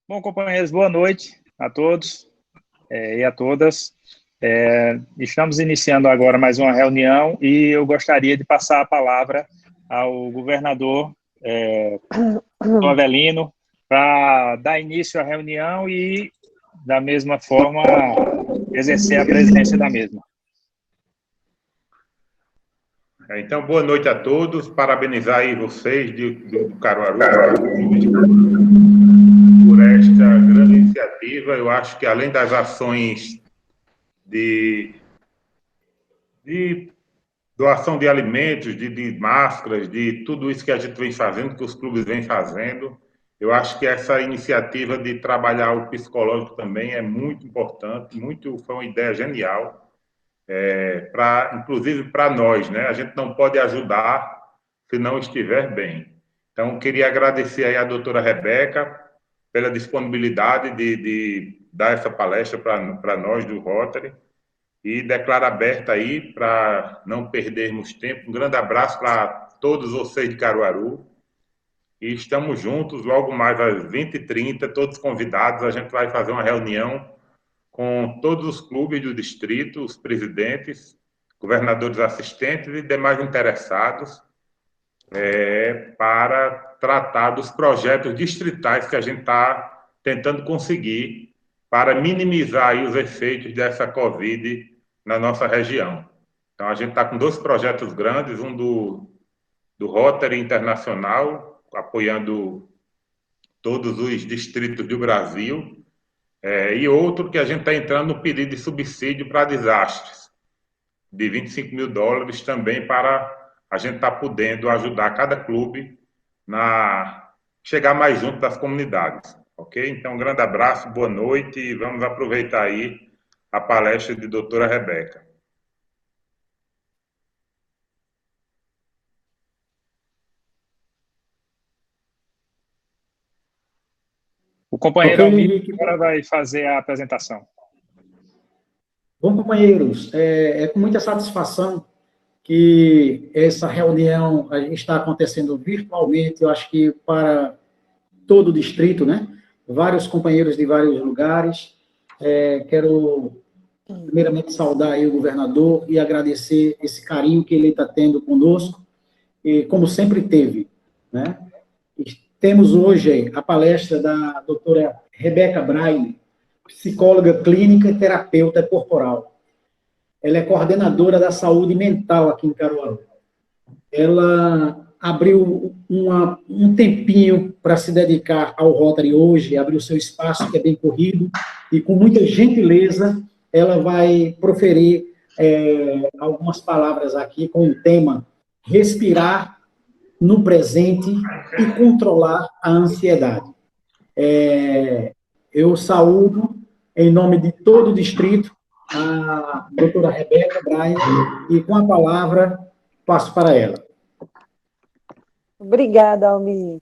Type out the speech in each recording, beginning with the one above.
Bom, companheiros, boa noite a todos e a todas. Estamos iniciando agora mais uma reunião e eu gostaria de passar a palavra ao governador do Avelino para dar início à reunião e, da mesma forma, exercer a presidência da mesma. Então, boa noite a todos, parabenizar aí vocês do Caruaru por esta grande iniciativa. Eu acho que, além das ações de doação de alimentos, de máscaras, de tudo isso que a gente vem fazendo, que os clubes vêm fazendo, eu acho que essa iniciativa de trabalhar o psicológico também é muito importante, foi uma ideia genial, inclusive para nós, né? A gente não pode ajudar se não estiver bem. Então, queria agradecer aí à doutora Rebeca pela disponibilidade de dar essa palestra para nós do Rotary e declaro aberta aí para não perdermos tempo. Um grande abraço para todos vocês de Caruaru e estamos juntos logo mais às 20h30, todos convidados. A gente vai fazer uma reunião com todos os clubes do distrito, os presidentes, governadores assistentes e demais interessados, para tratar dos projetos distritais que a gente está tentando conseguir para minimizar aí os efeitos dessa Covid na nossa região. Então, a gente está com 2 projetos grandes, um do Rotary Internacional, apoiando todos os distritos do Brasil, e outro que a gente está entrando no pedido de subsídio para desastres, de $25 mil também, para a gente estar podendo ajudar cada clube a chegar mais junto das comunidades. Ok? Então, um grande abraço, boa noite e vamos aproveitar aí a palestra de doutora Rebeca. O companheiro Ok, Almir Henrique. agora vai fazer a apresentação. Bom, companheiros, é com muita satisfação que essa reunião está acontecendo virtualmente, eu acho que para todo o distrito, né? Vários companheiros de vários lugares. Quero, primeiramente, saudar aí o governador e agradecer esse carinho que ele está tendo conosco, e como sempre teve, né? Temos hoje a palestra da doutora Rebeca Braille, psicóloga clínica e terapeuta corporal. Ela é coordenadora da saúde mental aqui em Caruaru. Ela abriu um tempinho para se dedicar ao Rotary hoje, abriu seu espaço, que é bem corrido, e com muita gentileza ela vai proferir algumas palavras aqui com o tema respirar no presente e controlar a ansiedade. Eu saúdo, em nome de todo o distrito, a doutora Rebeca Braille, e com a palavra passo para ela. Obrigada, Almir.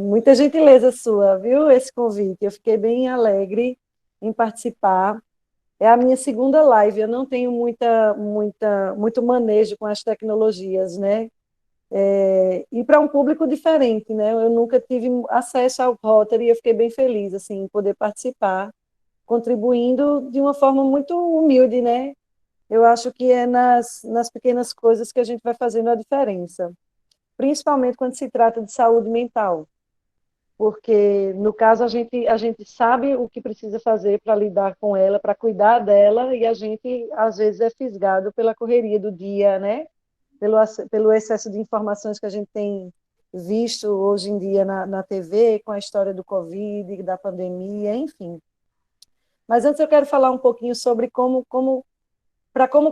Muita gentileza sua, viu, esse convite. Eu fiquei bem alegre em participar. É a minha segunda live, eu não tenho muito manejo com as tecnologias, né? E para um público diferente, né? Eu nunca tive acesso ao Rotary e eu fiquei bem feliz assim, em poder participar, contribuindo de uma forma muito humilde, né? Eu acho que é nas pequenas coisas que a gente vai fazendo a diferença, principalmente quando se trata de saúde mental, porque, no caso, a gente sabe o que precisa fazer para lidar com ela, para cuidar dela, e a gente, às vezes, é fisgado pela correria do dia, né? Pelo excesso de informações que a gente tem visto hoje em dia na TV, com a história do Covid, da pandemia, enfim. Mas antes eu quero falar um pouquinho sobre como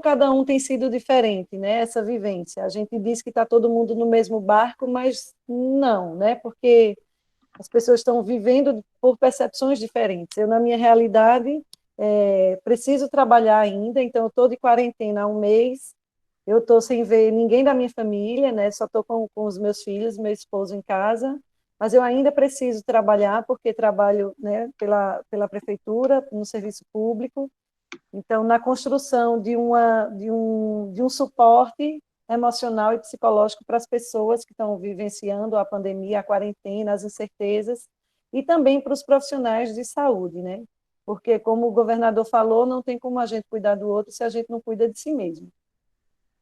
cada um tem sido diferente, né, essa vivência. A gente diz que está todo mundo no mesmo barco, mas não, né, porque as pessoas estão vivendo por percepções diferentes. Eu, na minha realidade, preciso trabalhar ainda, então eu estou de quarentena há um mês, eu estou sem ver ninguém da minha família, né, só estou com os meus filhos, meu esposo em casa, mas eu ainda preciso trabalhar, porque trabalho, né, pela prefeitura, no serviço público. Então, na construção de um suporte emocional e psicológico para as pessoas que estão vivenciando a pandemia, a quarentena, as incertezas, e também para os profissionais de saúde, né? Porque, como o governador falou, não tem como a gente cuidar do outro se a gente não cuida de si mesmo.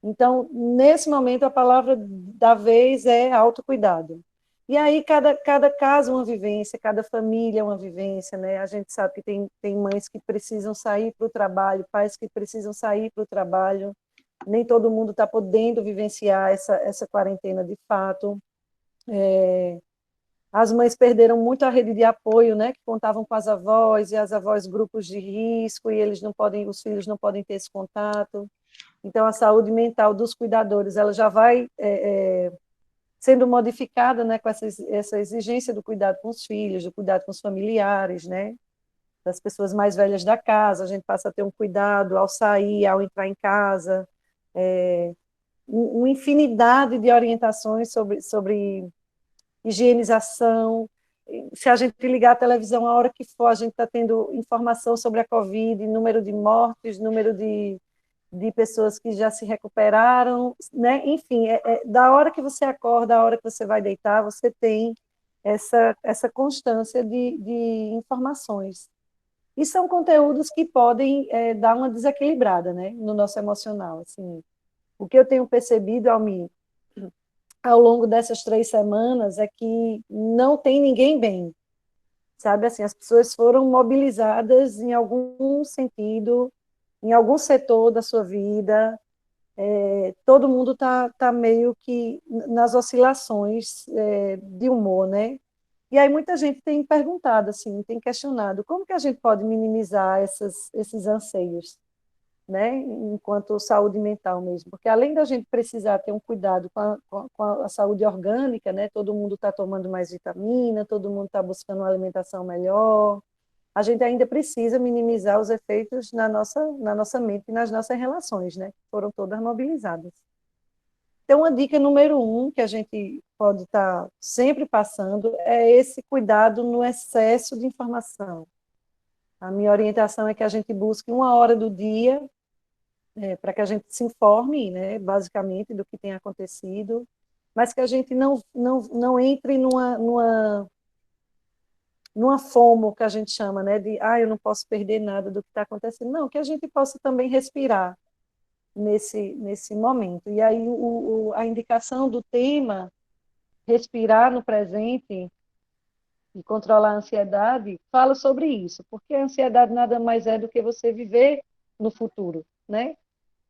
Então, nesse momento, a palavra da vez é autocuidado. E aí, cada caso é uma vivência, cada família é uma vivência, né? A gente sabe que tem mães que precisam sair para o trabalho, pais que precisam sair para o trabalho, nem todo mundo está podendo vivenciar essa quarentena de fato. As mães perderam muito a rede de apoio, né? Que contavam com as avós, e as avós grupos de risco, e eles não podem, os filhos não podem ter esse contato. Então, a saúde mental dos cuidadores, ela já vai sendo modificada, né, com essa exigência do cuidado com os filhos, do cuidado com os familiares, né, das pessoas mais velhas da casa. A gente passa a ter um cuidado ao sair, ao entrar em casa, uma infinidade de orientações sobre higienização. Se a gente ligar a televisão a hora que for, a gente está tendo informação sobre a Covid, número de mortes, número de pessoas que já se recuperaram, né? Enfim, da hora que você acorda, da hora que você vai deitar, você tem essa constância de informações. E são conteúdos que podem dar uma desequilibrada, né, no nosso emocional. Assim. O que eu tenho percebido, Almir, ao longo dessas 3 semanas, é que não tem ninguém bem, sabe? Assim, as pessoas foram mobilizadas em algum sentido, em algum setor da sua vida. Todo mundo tá meio que nas oscilações de humor, né? E aí muita gente tem perguntado, assim, tem questionado, como que a gente pode minimizar esses anseios, né? Enquanto saúde mental mesmo, porque além da gente precisar ter um cuidado com a saúde orgânica, né? Todo mundo está tomando mais vitamina, todo mundo está buscando uma alimentação melhor, a gente ainda precisa minimizar os efeitos na nossa mente e nas nossas relações, né? Foram todas mobilizadas. Então, uma dica número 1 que a gente pode estar sempre passando é esse cuidado no excesso de informação. A minha orientação é que a gente busque 1 hora do dia para que a gente se informe, né, basicamente, do que tem acontecido, mas que a gente não entre numa FOMO, que a gente chama, né, de eu não posso perder nada do que está acontecendo. Não, que a gente possa também respirar nesse momento. E aí a indicação do tema, respirar no presente e controlar a ansiedade, fala sobre isso, porque a ansiedade nada mais é do que você viver no futuro, né?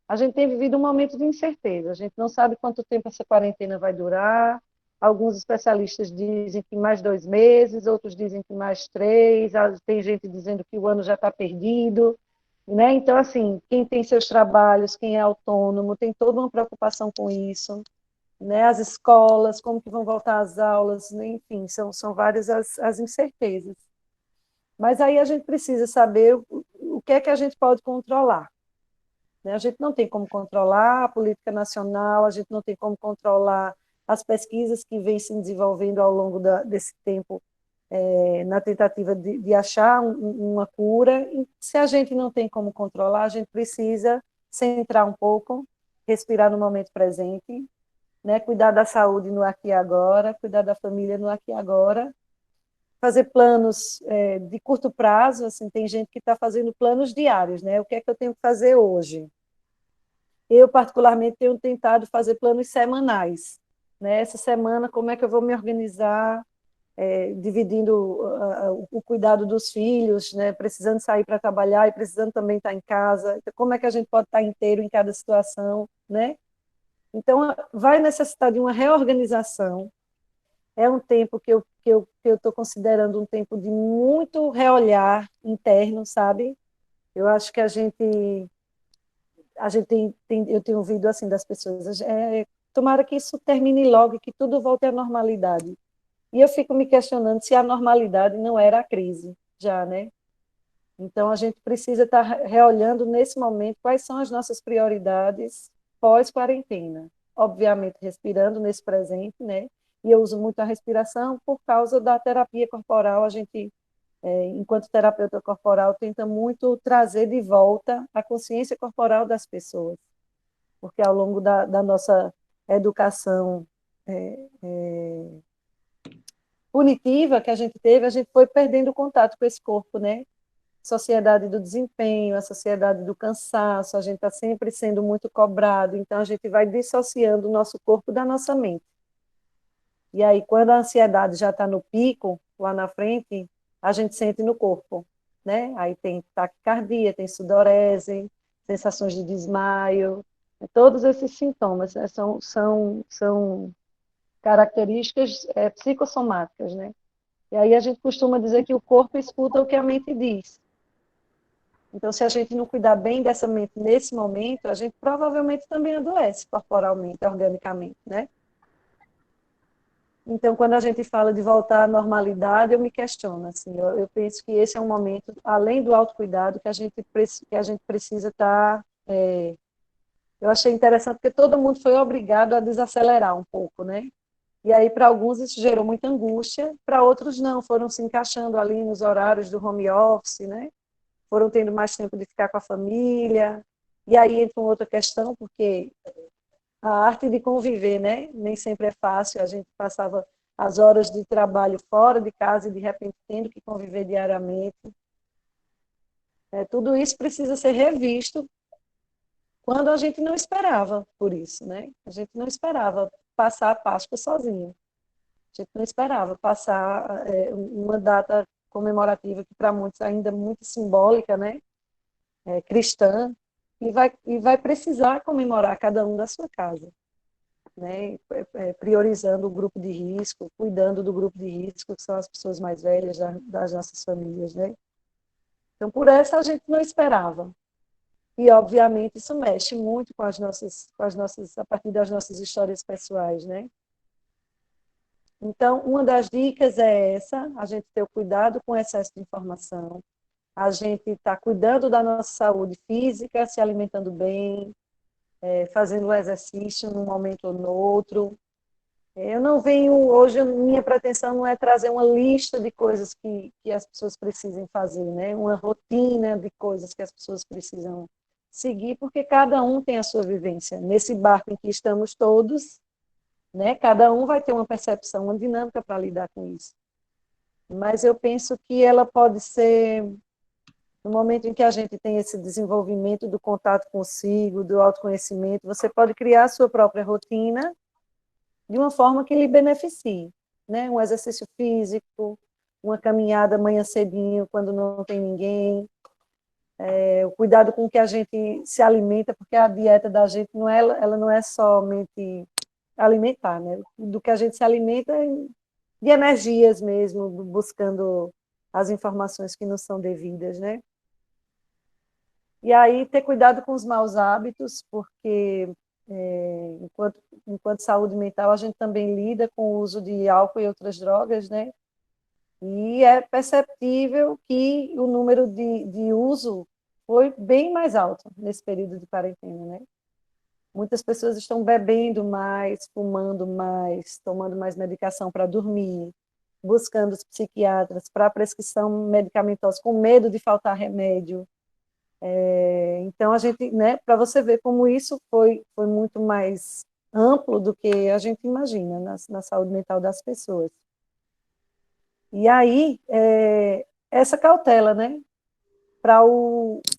A gente tem vivido um momento de incerteza, a gente não sabe quanto tempo essa quarentena vai durar. Alguns especialistas dizem que mais 2 meses, outros dizem que mais 3, tem gente dizendo que o ano já está perdido, né? Então, assim, quem tem seus trabalhos, quem é autônomo, tem toda uma preocupação com isso, né? As escolas, como que vão voltar às aulas, né? Enfim, são várias as incertezas. Mas aí a gente precisa saber o que é que a gente pode controlar. A gente não tem como controlar a política nacional, a gente não tem como controlar as pesquisas que vêm se desenvolvendo ao longo desse tempo, na tentativa de achar uma cura. E se a gente não tem como controlar, a gente precisa centrar um pouco, respirar no momento presente, né? Cuidar da saúde no aqui e agora, cuidar da família no aqui e agora, fazer planos de curto prazo. Assim, tem gente que está fazendo planos diários, né? O que é que eu tenho que fazer hoje? Eu, particularmente, tenho tentado fazer planos semanais, né? Essa semana, como é que eu vou me organizar, dividindo o cuidado dos filhos, né? Precisando sair para trabalhar e precisando também estar em casa. Então, como é que a gente pode estar inteiro em cada situação, né? Então, vai necessitar de uma reorganização. É um tempo que eu estou considerando um tempo de muito reolhar interno, sabe? Eu acho que a gente eu tenho ouvido assim das pessoas, tomara que isso termine logo e que tudo volte à normalidade. E eu fico me questionando se a normalidade não era a crise já, né? Então a gente precisa estar reolhando nesse momento quais são as nossas prioridades pós-quarentena. Obviamente respirando nesse presente, né? E eu uso muito a respiração por causa da terapia corporal. A gente, enquanto terapeuta corporal, tenta muito trazer de volta a consciência corporal das pessoas, porque ao longo da nossa educação punitiva que a gente teve, a gente foi perdendo o contato com esse corpo, né? Sociedade do desempenho, a sociedade do cansaço, a gente está sempre sendo muito cobrado, então a gente vai dissociando o nosso corpo da nossa mente. E aí, quando a ansiedade já está no pico, lá na frente, a gente sente no corpo, né? Aí tem taquicardia, tem sudorese, sensações de desmaio, todos esses sintomas, né, são características psicossomáticas, né? E aí a gente costuma dizer que o corpo escuta o que a mente diz. Então, se a gente não cuidar bem dessa mente nesse momento, a gente provavelmente também adoece corporalmente, organicamente, né? Então, quando a gente fala de voltar à normalidade, eu me questiono, assim, eu penso que esse é um momento, além do autocuidado, que a gente precisa estar... eu achei interessante porque todo mundo foi obrigado a desacelerar um pouco, né? E aí, para alguns, isso gerou muita angústia, para outros não, foram se encaixando ali nos horários do home office, né? Foram tendo mais tempo de ficar com a família. E aí entra uma outra questão, porque a arte de conviver, né? Nem sempre é fácil, a gente passava as horas de trabalho fora de casa e, de repente, tendo que conviver diariamente. Tudo isso precisa ser revisto quando a gente não esperava por isso, né? A gente não esperava passar a Páscoa sozinho. A gente não esperava passar uma data comemorativa que para muitos ainda é muito simbólica, né? Cristã, e vai precisar comemorar cada um da sua casa, né? Priorizando o grupo de risco, cuidando do grupo de risco, que são as pessoas mais velhas das nossas famílias, né? Então, por essa a gente não esperava. E, obviamente, isso mexe muito com as nossas, a partir das nossas histórias pessoais, né? Então, uma das dicas é essa, a gente ter o cuidado com o excesso de informação, a gente está cuidando da nossa saúde física, se alimentando bem, fazendo o exercício num momento ou no outro. Eu não venho, hoje, minha pretensão não é trazer uma lista de coisas que as pessoas precisem fazer, né? Uma rotina de coisas que as pessoas precisam seguir, porque cada um tem a sua vivência. Nesse barco em que estamos todos, né? Cada um vai ter uma percepção, uma dinâmica para lidar com isso. Mas eu penso que ela pode ser, no momento em que a gente tem esse desenvolvimento do contato consigo, do autoconhecimento, você pode criar a sua própria rotina de uma forma que lhe beneficie, né? Um exercício físico, uma caminhada amanhã cedinho, quando não tem ninguém, o cuidado com que a gente se alimenta, porque a dieta da gente não é, ela não é somente alimentar, né? Do que a gente se alimenta de energias mesmo, buscando as informações que não são devidas, né? E aí ter cuidado com os maus hábitos, porque enquanto saúde mental, a gente também lida com o uso de álcool e outras drogas, né? E é perceptível que o número de uso foi bem mais alto nesse período de quarentena, né? Muitas pessoas estão bebendo mais, fumando mais, tomando mais medicação para dormir, buscando os psiquiatras para prescrição medicamentosa, com medo de faltar remédio. Então, a gente, né, para você ver como isso foi muito mais amplo do que a gente imagina na saúde mental das pessoas. E aí, essa cautela, né, para o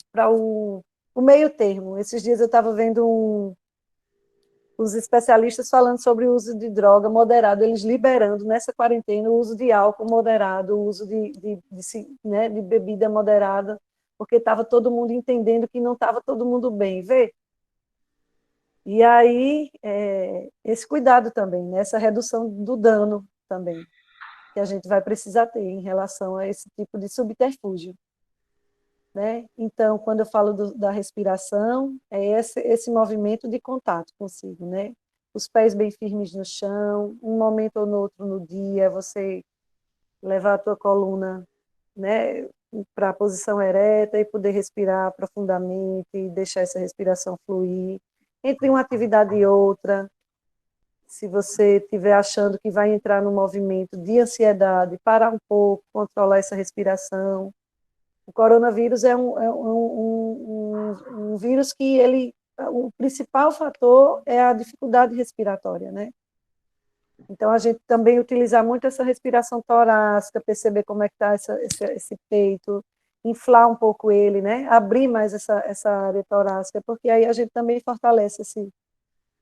meio termo. Esses dias eu estava vendo os especialistas falando sobre o uso de droga moderado, eles liberando nessa quarentena o uso de álcool moderado, o uso né, de bebida moderada, porque estava todo mundo entendendo que não estava todo mundo bem, vê? E aí, esse cuidado também, né, essa redução do dano também, que a gente vai precisar ter em relação a esse tipo de subterfúgio. Né? Então, quando eu falo da respiração, é esse movimento de contato consigo, né? Os pés bem firmes no chão, um momento ou no outro no dia, você levar a tua coluna, né, para a posição ereta e poder respirar profundamente e deixar essa respiração fluir. Entre uma atividade e outra, se você estiver achando que vai entrar no movimento de ansiedade, parar um pouco, controlar essa respiração. O coronavírus é um vírus que o principal fator é a dificuldade respiratória, né? Então, a gente também utilizar muito essa respiração torácica, perceber como é que está esse peito, inflar um pouco ele, né? Abrir mais essa área torácica, porque aí a gente também fortalece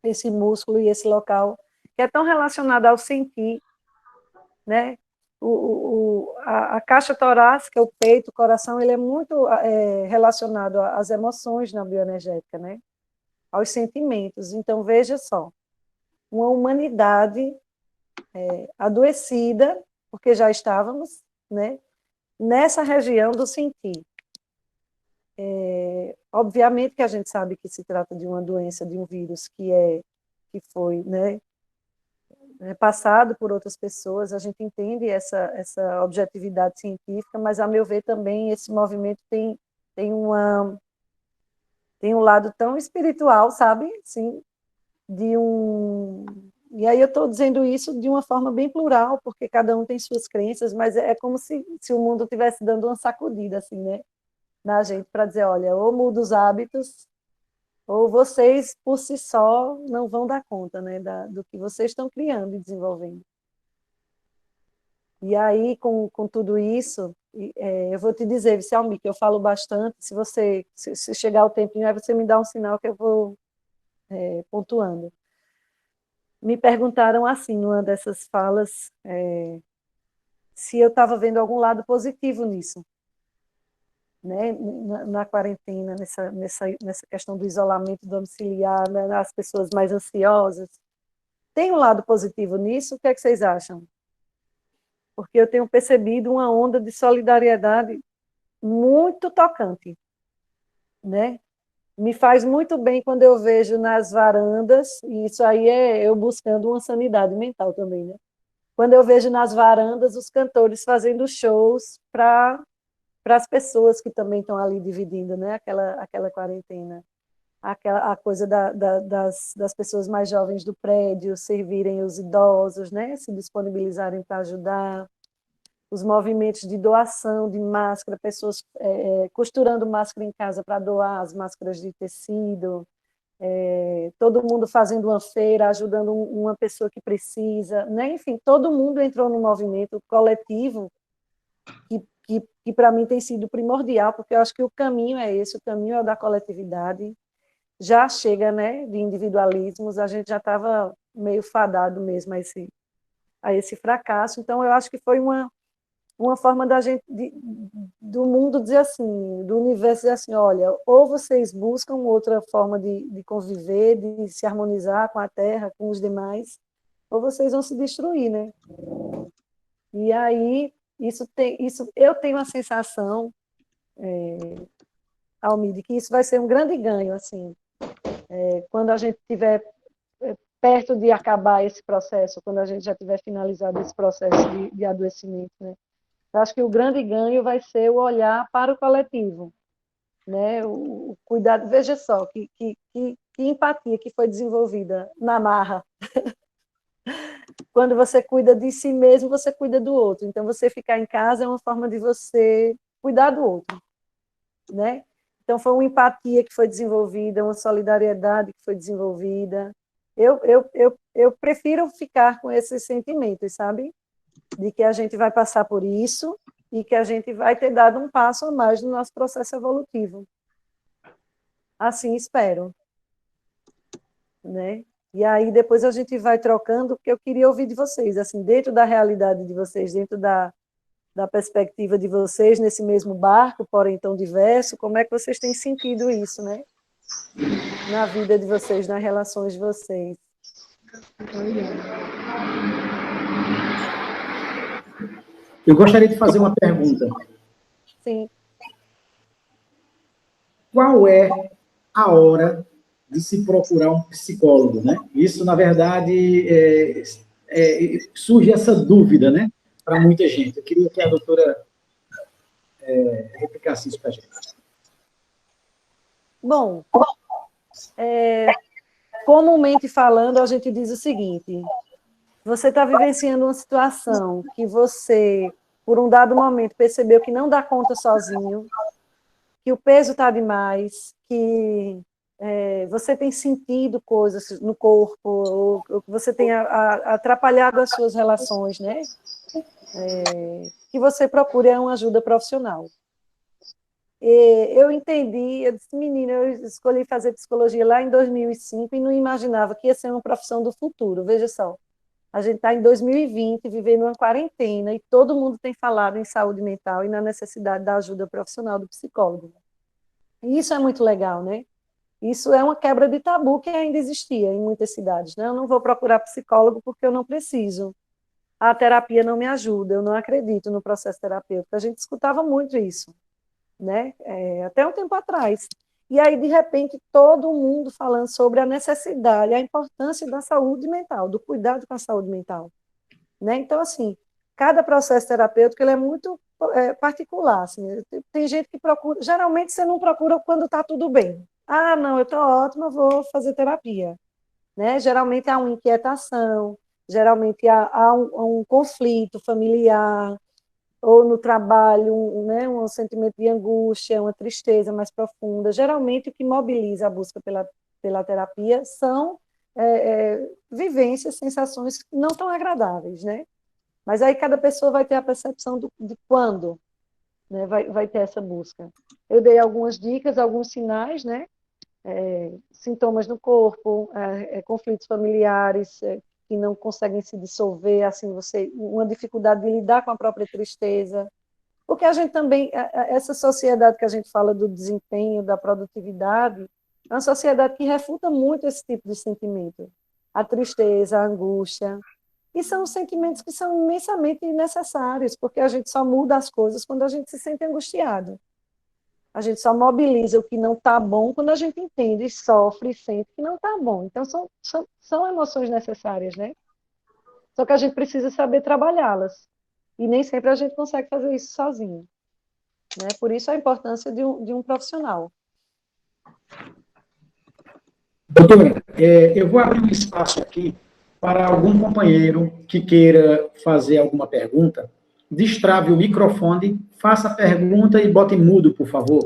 esse músculo e esse local, que é tão relacionado ao sentir, né? A caixa torácica, o peito, o coração, ele é muito relacionado às emoções na bioenergética, né? Aos sentimentos. Então, veja só, uma humanidade adoecida, porque já estávamos, né, nessa região do sentir. Obviamente que a gente sabe que se trata de uma doença, de um vírus que foi, né, passado por outras pessoas, a gente entende essa objetividade científica, mas, a meu ver, também esse movimento tem um lado tão espiritual, sabe? Sim, e aí eu estou dizendo isso de uma forma bem plural, porque cada um tem suas crenças, mas é como se o mundo estivesse dando uma sacudida, assim, né, na gente, para dizer, olha, ou muda os hábitos, ou vocês, por si só, não vão dar conta, né, do que vocês estão criando e desenvolvendo. E aí, com tudo isso, eu vou te dizer, Almi, que eu falo bastante, se chegar o tempinho, aí você me dá um sinal que eu vou pontuando. Me perguntaram assim, numa dessas falas, se eu estava vendo algum lado positivo nisso, né? Na quarentena, nessa questão do isolamento domiciliar, né? As pessoas mais ansiosas. Tem um lado positivo nisso? O que é que vocês acham? Porque eu tenho percebido uma onda de solidariedade muito tocante, né? Me faz muito bem quando eu vejo nas varandas, e isso aí é eu buscando uma sanidade mental também, né? Quando eu vejo nas varandas os cantores fazendo shows para as pessoas que também estão ali dividindo, né? Aquela quarentena. A coisa das pessoas mais jovens do prédio servirem os idosos, né? Se disponibilizarem para ajudar. Os movimentos de doação de máscara, pessoas costurando máscara em casa para doar as máscaras de tecido, todo mundo fazendo uma feira, ajudando uma pessoa que precisa, né? Enfim, todo mundo entrou no movimento coletivo que para mim tem sido primordial, porque eu acho que o caminho é esse, o caminho é o da coletividade. Já chega, né, de individualismos, a gente já estava meio fadado mesmo a esse fracasso, então eu acho que foi uma forma da gente, do mundo dizer assim, do universo dizer assim, olha, ou vocês buscam outra forma de conviver, de se harmonizar com a Terra, com os demais, ou vocês vão se destruir, né? E aí, eu tenho a sensação, Almir, que isso vai ser um grande ganho, assim, quando a gente estiver perto de acabar esse processo, quando a gente já tiver finalizado esse processo de adoecimento, né? Eu acho que o grande ganho vai ser o olhar para o coletivo, né? O cuidado. Veja só, que empatia que foi desenvolvida na marra. Quando você cuida de si mesmo, você cuida do outro. Então, você ficar em casa é uma forma de você cuidar do outro, né? Então, foi uma empatia que foi desenvolvida, uma solidariedade que foi desenvolvida. Eu prefiro ficar com esses sentimentos, sabe? De que a gente vai passar por isso e que a gente vai ter dado um passo a mais no nosso processo evolutivo. Assim espero, né? E aí depois a gente vai trocando, porque eu queria ouvir de vocês, assim, dentro da realidade de vocês, dentro da perspectiva de vocês, nesse mesmo barco, porém tão diverso, como é que vocês têm sentido isso, né? Na vida de vocês, nas relações de vocês. Eu gostaria de fazer uma pergunta. Sim. Qual é a hora de se procurar um psicólogo, né? Isso, na verdade, surge essa dúvida, né? Para muita gente. Eu queria que a doutora replicasse isso para a gente. Bom, comumente falando, a gente diz o seguinte: você está vivenciando uma situação que você, por um dado momento, percebeu que não dá conta sozinho, que o peso está demais, que você tem sentido coisas no corpo, ou você tem atrapalhado as suas relações, né? Que você procure uma ajuda profissional. Eu entendi, eu disse, menina, eu escolhi fazer psicologia lá em 2005 e não imaginava que ia ser uma profissão do futuro. Veja só, a gente está em 2020, vivendo uma quarentena, e todo mundo tem falado em saúde mental e na necessidade da ajuda profissional do psicólogo. E isso é muito legal, né? Isso é uma quebra de tabu que ainda existia em muitas cidades, né? Eu não vou procurar psicólogo porque eu não preciso. A terapia não me ajuda, eu não acredito no processo terapêutico. A gente escutava muito isso, né? Até um tempo atrás. E aí, de repente, todo mundo falando sobre a necessidade, a importância da saúde mental, do cuidado com a saúde mental, né? Então, assim, cada processo terapêutico ele é muito particular. Assim, tem gente que procura... Geralmente, você não procura quando está tudo bem. Ah, não, eu estou ótima, vou fazer terapia, né? Geralmente há uma inquietação, geralmente há um conflito familiar, ou no trabalho, né, um sentimento de angústia, uma tristeza mais profunda. Geralmente, o que mobiliza a busca pela terapia são vivências, sensações não tão agradáveis, né? Mas aí cada pessoa vai ter a percepção de quando, né, vai ter essa busca. Eu dei algumas dicas, alguns sinais, né? Sintomas no corpo, conflitos familiares, que não conseguem se dissolver, assim, uma dificuldade de lidar com a própria tristeza, porque a gente também, essa sociedade que a gente fala do desempenho, da produtividade, é uma sociedade que refuta muito esse tipo de sentimento, a tristeza, a angústia, e são sentimentos que são imensamente necessários, porque a gente só muda as coisas quando a gente se sente angustiado. A gente só mobiliza o que não está bom quando a gente entende, e sofre e sente que não está bom. Então, são emoções necessárias, né? Só que a gente precisa saber trabalhá-las. E nem sempre a gente consegue fazer isso sozinho, né? Por isso a importância de um profissional. Doutora, eu vou abrir um espaço aqui para algum companheiro que queira fazer alguma pergunta. Destrave o microfone, faça a pergunta e bote mudo, por favor.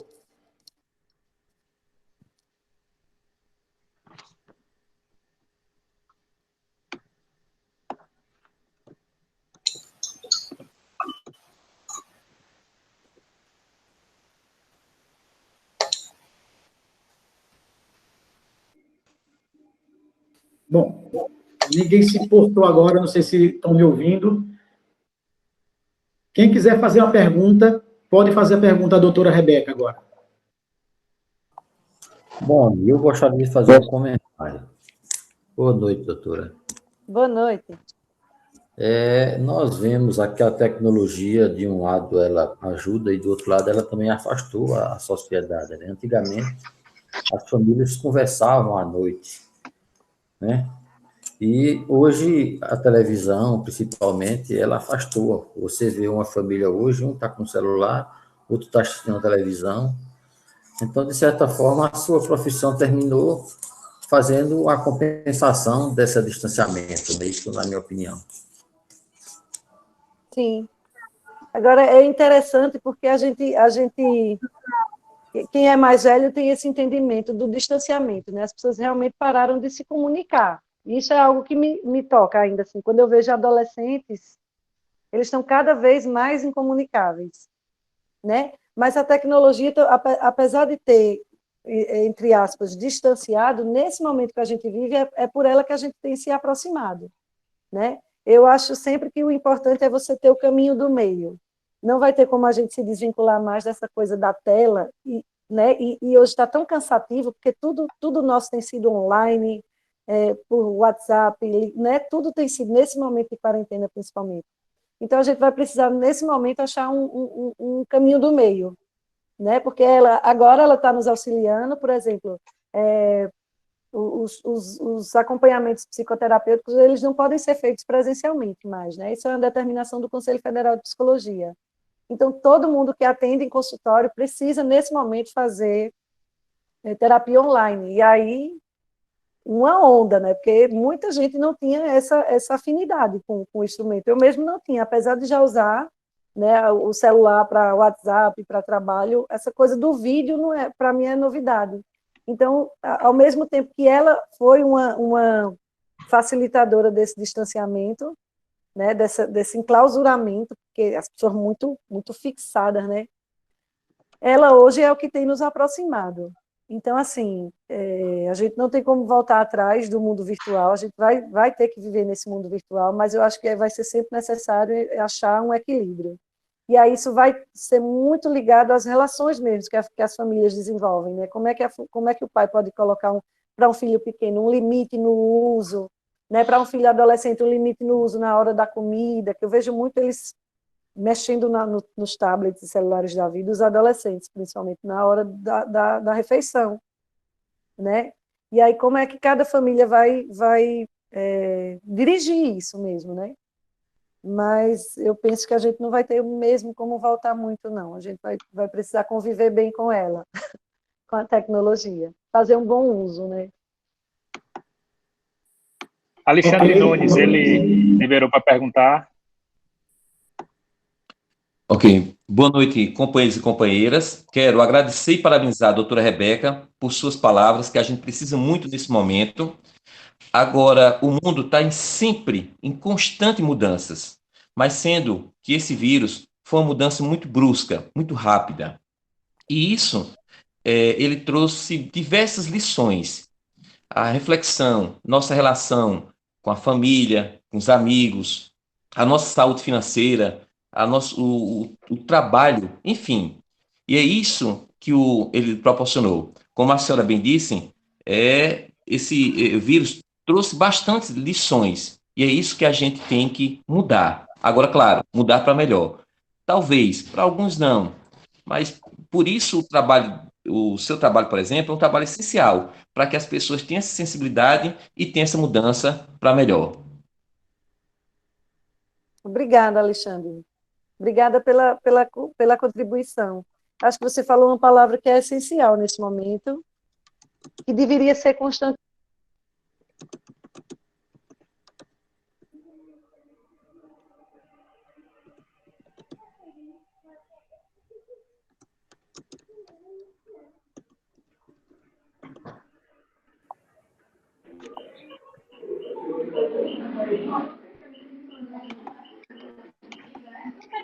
Bom, ninguém se portou agora, não sei se estão me ouvindo. Quem quiser fazer uma pergunta, pode fazer a pergunta à doutora Rebeca agora. Bom, eu gostaria de fazer um comentário. Boa noite, doutora. Boa noite. Nós vemos aqui a tecnologia, de um lado ela ajuda e do outro lado ela também afastou a sociedade, né? Antigamente, as famílias conversavam à noite, né? E hoje a televisão, principalmente, ela afastou. Você vê uma família hoje, um está com o celular, outro está assistindo a televisão. Então, de certa forma, a sua profissão terminou fazendo a compensação desse distanciamento, né? Isso, na minha opinião. Sim. Agora, é interessante porque quem é mais velho tem esse entendimento do distanciamento, né? As pessoas realmente pararam de se comunicar. Isso é algo que me toca ainda, assim. Quando eu vejo adolescentes, eles estão cada vez mais incomunicáveis, né? Mas a tecnologia, apesar de ter, entre aspas, distanciado, nesse momento que a gente vive, é por ela que a gente tem se aproximado, né? Eu acho sempre que o importante é você ter o caminho do meio. Não vai ter como a gente se desvincular mais dessa coisa da tela, né? E hoje está tão cansativo, porque tudo nosso tem sido online, por WhatsApp, né? Tudo tem sido, nesse momento de quarentena, principalmente. Então, a gente vai precisar, nesse momento, achar um caminho do meio, né? Porque agora ela está nos auxiliando, por exemplo, os acompanhamentos psicoterapêuticos, eles não podem ser feitos presencialmente mais, né? Isso é uma determinação do Conselho Federal de Psicologia. Então, todo mundo que atende em consultório precisa, nesse momento, fazer terapia online. E aí, uma onda, né? Porque muita gente não tinha essa afinidade com o instrumento. Eu mesmo não tinha, apesar de já usar, né, o celular para WhatsApp, para trabalho, essa coisa do vídeo, não é, para mim, é novidade. Então, ao mesmo tempo que ela foi uma facilitadora desse distanciamento, né, desse enclausuramento, porque as pessoas muito fixadas, né? Ela hoje é o que tem nos aproximado. Então, assim, a gente não tem como voltar atrás do mundo virtual, a gente vai ter que viver nesse mundo virtual, mas eu acho que vai ser sempre necessário achar um equilíbrio. E aí isso vai ser muito ligado às relações mesmo que as famílias desenvolvem, né? Como é que o pai pode colocar para um filho pequeno um limite no uso, né? Para um filho adolescente um limite no uso na hora da comida, que eu vejo muito eles mexendo nos tablets e celulares da vida, os adolescentes, principalmente na hora da refeição, né? E aí como é que cada família vai dirigir isso mesmo, né? Mas eu penso que a gente não vai ter mesmo como voltar muito, não. A gente vai precisar conviver bem com ela, com a tecnologia, fazer um bom uso, né? Alexandre Ok. Nunes, ele liberou para perguntar. Ok. Boa noite, companheiros e companheiras. Quero agradecer e parabenizar a doutora Rebeca por suas palavras, que a gente precisa muito nesse momento. Agora, o mundo está sempre em constante mudanças, mas sendo que esse vírus foi uma mudança muito brusca, muito rápida. E isso, ele trouxe diversas lições. A reflexão, nossa relação com a família, com os amigos, a nossa saúde financeira, o trabalho, enfim. E é isso que ele proporcionou. Como a senhora bem disse, esse vírus trouxe bastante lições. E é isso que a gente tem que mudar. Agora, claro, mudar para melhor. Talvez, para alguns não. Mas por isso o seu trabalho, por exemplo, é um trabalho essencial para que as pessoas tenham essa sensibilidade e tenham essa mudança para melhor. Obrigada, Alexandre. Obrigada pela contribuição. Acho que você falou uma palavra que é essencial nesse momento, que deveria ser constante.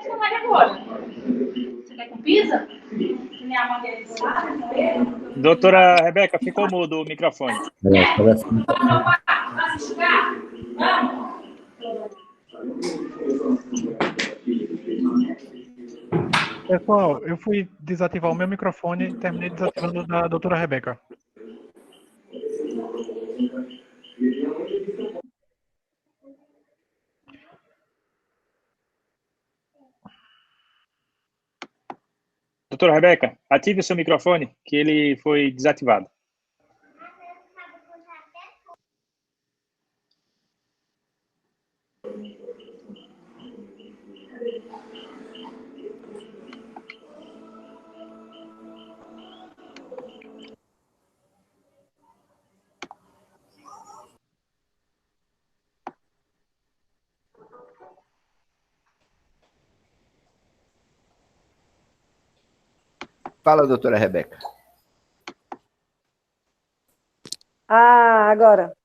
Você vai agora? Você quer com pizza? Minha mãe quer Doutora Rebeca, ficou mudo o microfone. Pessoal, eu fui desativar o meu microfone e terminei desativando o da doutora Rebeca. Doutora Rebeca, ative o seu microfone, que ele foi desativado. Fala, doutora Rebeca. Ah, agora.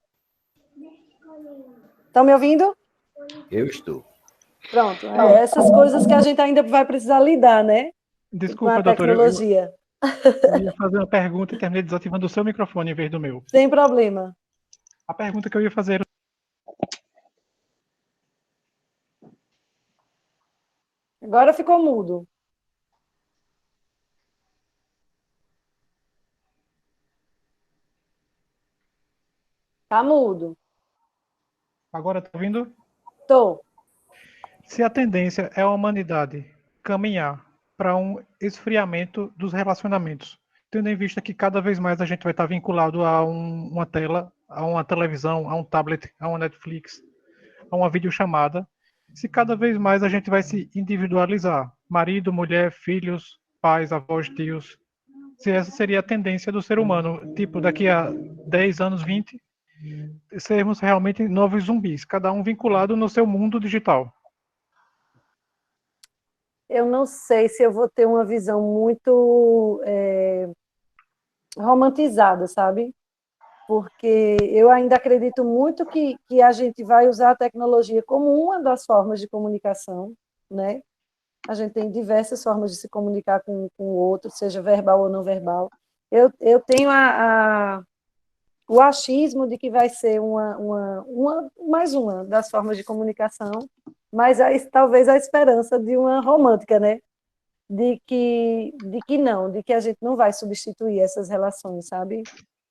Estão me ouvindo? Eu estou. Pronto. Essas coisas que a gente ainda vai precisar lidar, né? Desculpa, Com a doutora, tecnologia. eu ia fazer uma pergunta e terminei desativando o seu microfone em vez do meu. Sem problema. A pergunta que eu ia fazer era... Agora ficou mudo. Tá mudo. Agora está ouvindo? Tô. Se a tendência é a humanidade caminhar para um esfriamento dos relacionamentos, tendo em vista que cada vez mais a gente vai estar vinculado a uma tela, a uma televisão, a um tablet, a uma Netflix, a uma videochamada, se cada vez mais a gente vai se individualizar, marido, mulher, filhos, pais, avós, tios, se essa seria a tendência do ser humano, tipo, daqui a 10 anos, 20, sermos realmente novos zumbis, cada um vinculado no seu mundo digital. Eu não sei se eu vou ter uma visão muito romantizada, sabe? Porque eu ainda acredito muito que a gente vai usar a tecnologia como uma das formas de comunicação, né? A gente tem diversas formas de se comunicar com o outro, seja verbal ou não verbal. Eu tenho o achismo de que vai ser mais uma das formas de comunicação, mas talvez a esperança de uma romântica, né? De que a gente não vai substituir essas relações, sabe?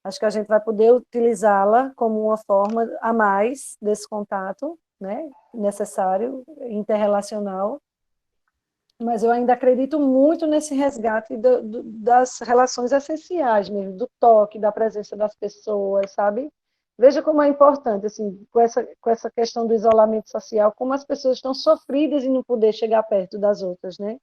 Acho que a gente vai poder utilizá-la como uma forma a mais desse contato, né? Necessário, interrelacional, mas eu ainda acredito muito nesse resgate das relações essenciais mesmo, do toque, da presença das pessoas, sabe? Veja como é importante, assim, com essa questão do isolamento social, como as pessoas estão sofridas em não poder chegar perto das outras, né?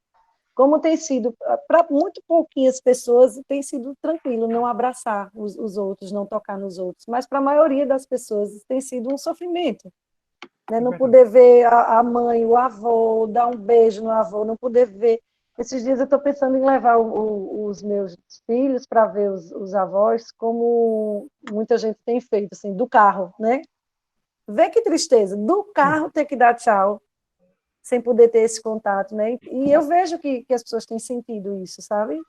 Como tem sido, para muito pouquinhas pessoas, tem sido tranquilo não abraçar os outros, não tocar nos outros, mas para a maioria das pessoas tem sido um sofrimento. Né? Não poder ver a mãe, o avô, dar um beijo no avô, não poder ver. Esses dias eu estou pensando em levar os meus filhos para ver os avós, como muita gente tem feito, assim, do carro, né? Vê que tristeza, do carro ter que dar tchau, sem poder ter esse contato, né? E eu vejo que as pessoas têm sentido isso, sabe?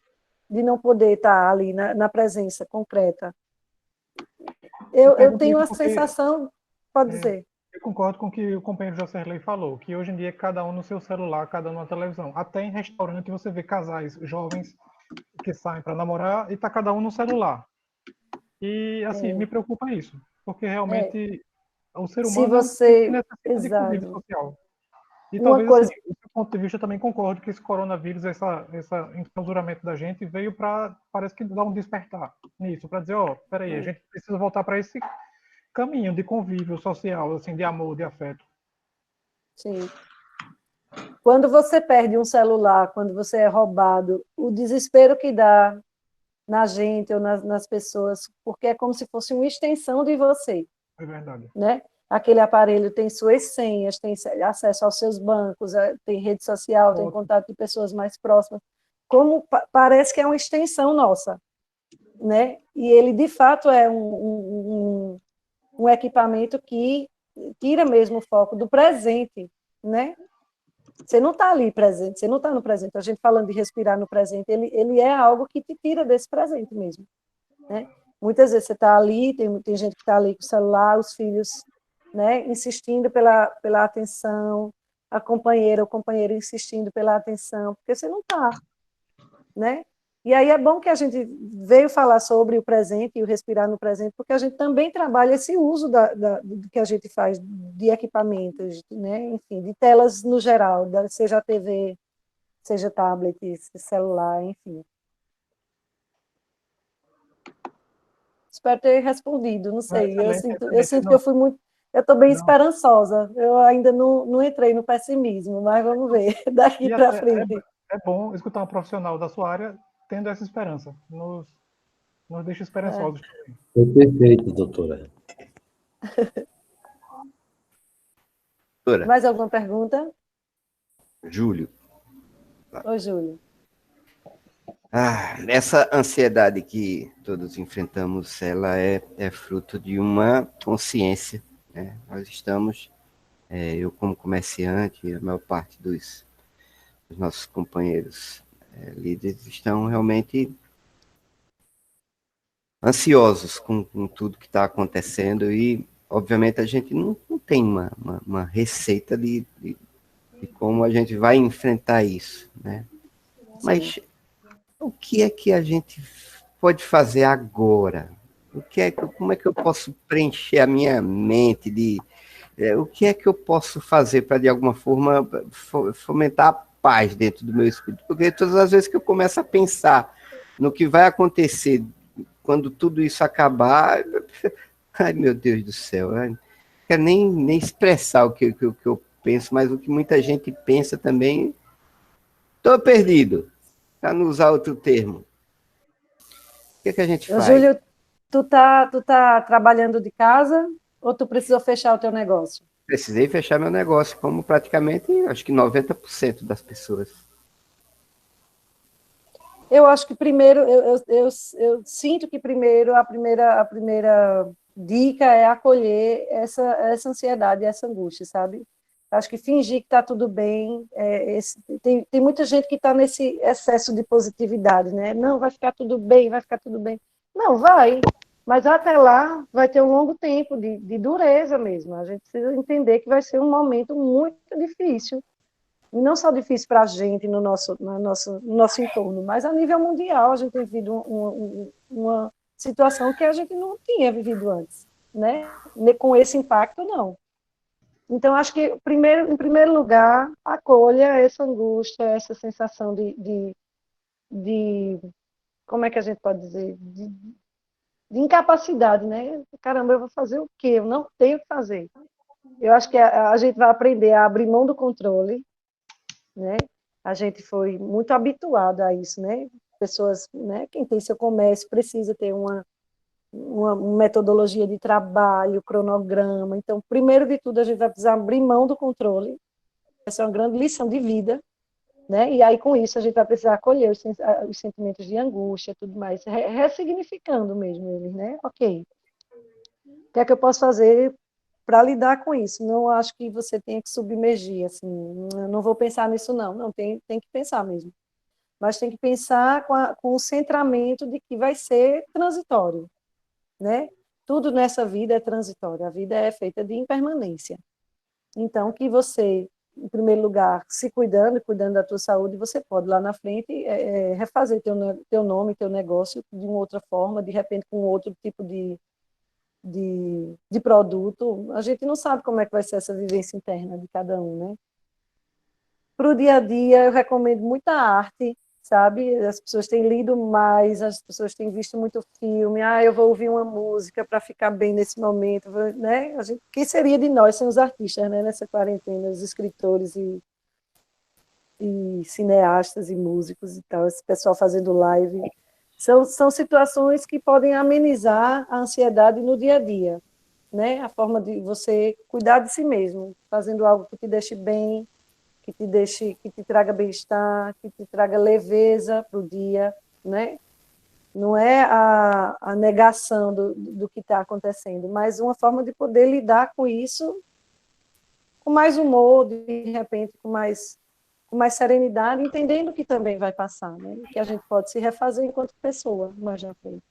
De não poder estar ali na presença concreta. Eu tenho a sensação, pode dizer. Eu concordo com o que o companheiro Jocerley falou, que hoje em dia cada um no seu celular, cada um na televisão. Até em restaurante você vê casais jovens que saem para namorar e tá cada um no celular. E assim, me preocupa isso, porque realmente o ser humano necessita de convívio social. E talvez, assim, do seu ponto de vista, eu também concordo que esse coronavírus, esse enclausuramento da gente, veio para, parece que dar um despertar nisso, para dizer, peraí, a gente precisa voltar para esse caminho de convívio social, assim, de amor, de afeto. Sim. Quando você perde um celular, quando você é roubado, o desespero que dá na gente ou nas pessoas, porque é como se fosse uma extensão de você. É verdade. Né? Aquele aparelho tem suas senhas, tem acesso aos seus bancos, tem rede social, tem contato de pessoas mais próximas. Como parece que é uma extensão nossa, né? E ele, de fato, é um equipamento que tira mesmo o foco do presente, né? Você não está ali presente, você não está no presente. A gente falando de respirar no presente, ele é algo que te tira desse presente mesmo, né? Muitas vezes você está ali, tem gente que está ali com o celular, os filhos, né, insistindo pela atenção, a companheira ou companheiro insistindo pela atenção, porque você não está, né? E aí é bom que a gente veio falar sobre o presente e o respirar no presente, porque a gente também trabalha esse uso do que a gente faz de equipamentos, né? Enfim, de telas no geral, seja a TV, seja tablet, celular, enfim. Espero ter respondido, não sei. Eu sinto que eu fui muito. Eu estou bem esperançosa. Eu ainda não entrei no pessimismo, mas vamos ver daqui para frente. É bom escutar um profissional da sua área tendo essa esperança. Nos deixa esperançosos também. Foi perfeito, doutora. Mais alguma pergunta? Júlio. Oi, Júlio. Essa ansiedade que todos enfrentamos, ela é fruto de uma consciência, né? Nós estamos, eu como comerciante, a maior parte dos nossos companheiros líderes estão realmente ansiosos com tudo que está acontecendo e, obviamente, a gente não tem uma receita de como a gente vai enfrentar isso, né? Mas o que é que a gente pode fazer agora? Como é que eu posso preencher a minha mente o que é que eu posso fazer para, de alguma forma, fomentar a paz dentro do meu espírito? Porque todas as vezes que eu começo a pensar no que vai acontecer quando tudo isso acabar, ai, meu Deus do céu, eu não quero nem expressar o que eu penso, mas o que muita gente pensa também, estou perdido, para não usar outro termo. O que é que a gente faz? Júlio, tu tá trabalhando de casa ou tu precisou fechar o teu negócio? Precisei fechar meu negócio, como praticamente, acho que 90% das pessoas. Eu acho que primeiro, eu sinto que primeiro a primeira dica é acolher essa ansiedade, essa angústia, sabe? Acho que fingir que está tudo bem, tem muita gente que está nesse excesso de positividade, né? Não, vai ficar tudo bem, vai ficar tudo bem. Não, vai, mas até lá vai ter um longo tempo de dureza mesmo. A gente precisa entender que vai ser um momento muito difícil, e não só difícil para a gente no nosso entorno, mas a nível mundial a gente tem vivido uma situação que a gente não tinha vivido antes, né? Com esse impacto, não. Então, acho que, em primeiro lugar, acolha essa angústia, essa sensação de como é que a gente pode dizer? De incapacidade, né? Caramba, eu vou fazer o quê? Eu não tenho o que fazer. Eu acho que a gente vai aprender a abrir mão do controle, né? A gente foi muito habituado a isso, né? Pessoas, né? Quem tem seu comércio precisa ter uma metodologia de trabalho, cronograma. Então, primeiro de tudo, a gente vai precisar abrir mão do controle. Essa é uma grande lição de vida, né? E aí, com isso, a gente vai precisar acolher os sentimentos de angústia, tudo mais, ressignificando mesmo eles, né? Ok. O que é que eu posso fazer para lidar com isso? Não acho que você tenha que submergir, assim, eu não vou pensar nisso, não. Não, tem que pensar mesmo. Mas tem que pensar com o centramento de que vai ser transitório, né? Tudo nessa vida é transitório, a vida é feita de impermanência. Então, que você, em primeiro lugar, se cuidando e cuidando da tua saúde, você pode lá na frente refazer teu nome, teu negócio de uma outra forma, de repente com outro tipo de produto. A gente não sabe como é que vai ser essa vivência interna de cada um, né? Para o dia a dia, eu recomendo muita arte, sabe? As pessoas têm lido mais, as pessoas têm visto muito filme. Eu vou ouvir uma música para ficar bem nesse momento, né? Quem seria de nós sem os artistas, né? Nessa quarentena, os escritores e cineastas e músicos e tal, esse pessoal fazendo live. São situações que podem amenizar a ansiedade no dia a dia, né? A forma de você cuidar de si mesmo, fazendo algo que te deixe bem, que te traga bem-estar, que te traga leveza para o dia, né? Não é a negação do que está acontecendo, mas uma forma de poder lidar com isso com mais humor, de repente, com mais serenidade, entendendo que também vai passar, né? Que a gente pode se refazer enquanto pessoa, mais na frente.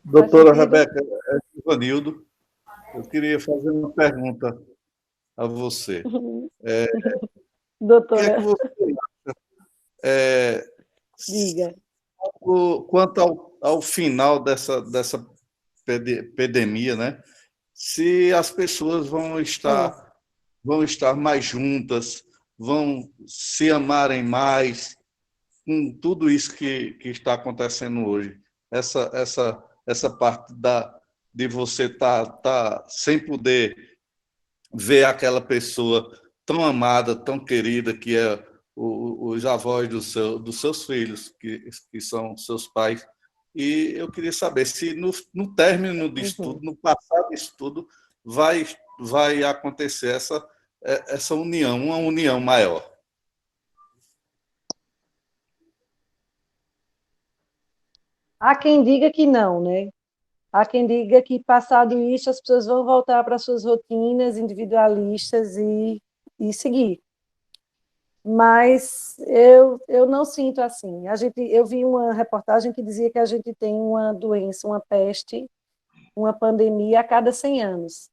Doutora Rebeca, é Ivanildo, eu queria fazer uma pergunta a você. Doutora. O que é que você acha Diga. quanto ao final dessa epidemia, né? Se as pessoas vão estar mais juntas, vão se amarem mais, com tudo isso que está acontecendo hoje. Essa parte de você tá sem poder ver aquela pessoa tão amada, tão querida, que é os avós dos seus filhos, que são seus pais. E eu queria saber se no término disso tudo, no passar disso tudo, vai acontecer essa união, uma união maior. Há quem diga que não, né? Há quem diga que, passado isso, as pessoas vão voltar para suas rotinas individualistas e seguir. Mas eu não sinto assim. Eu vi uma reportagem que dizia que a gente tem uma doença, uma peste, uma pandemia a cada 100 anos,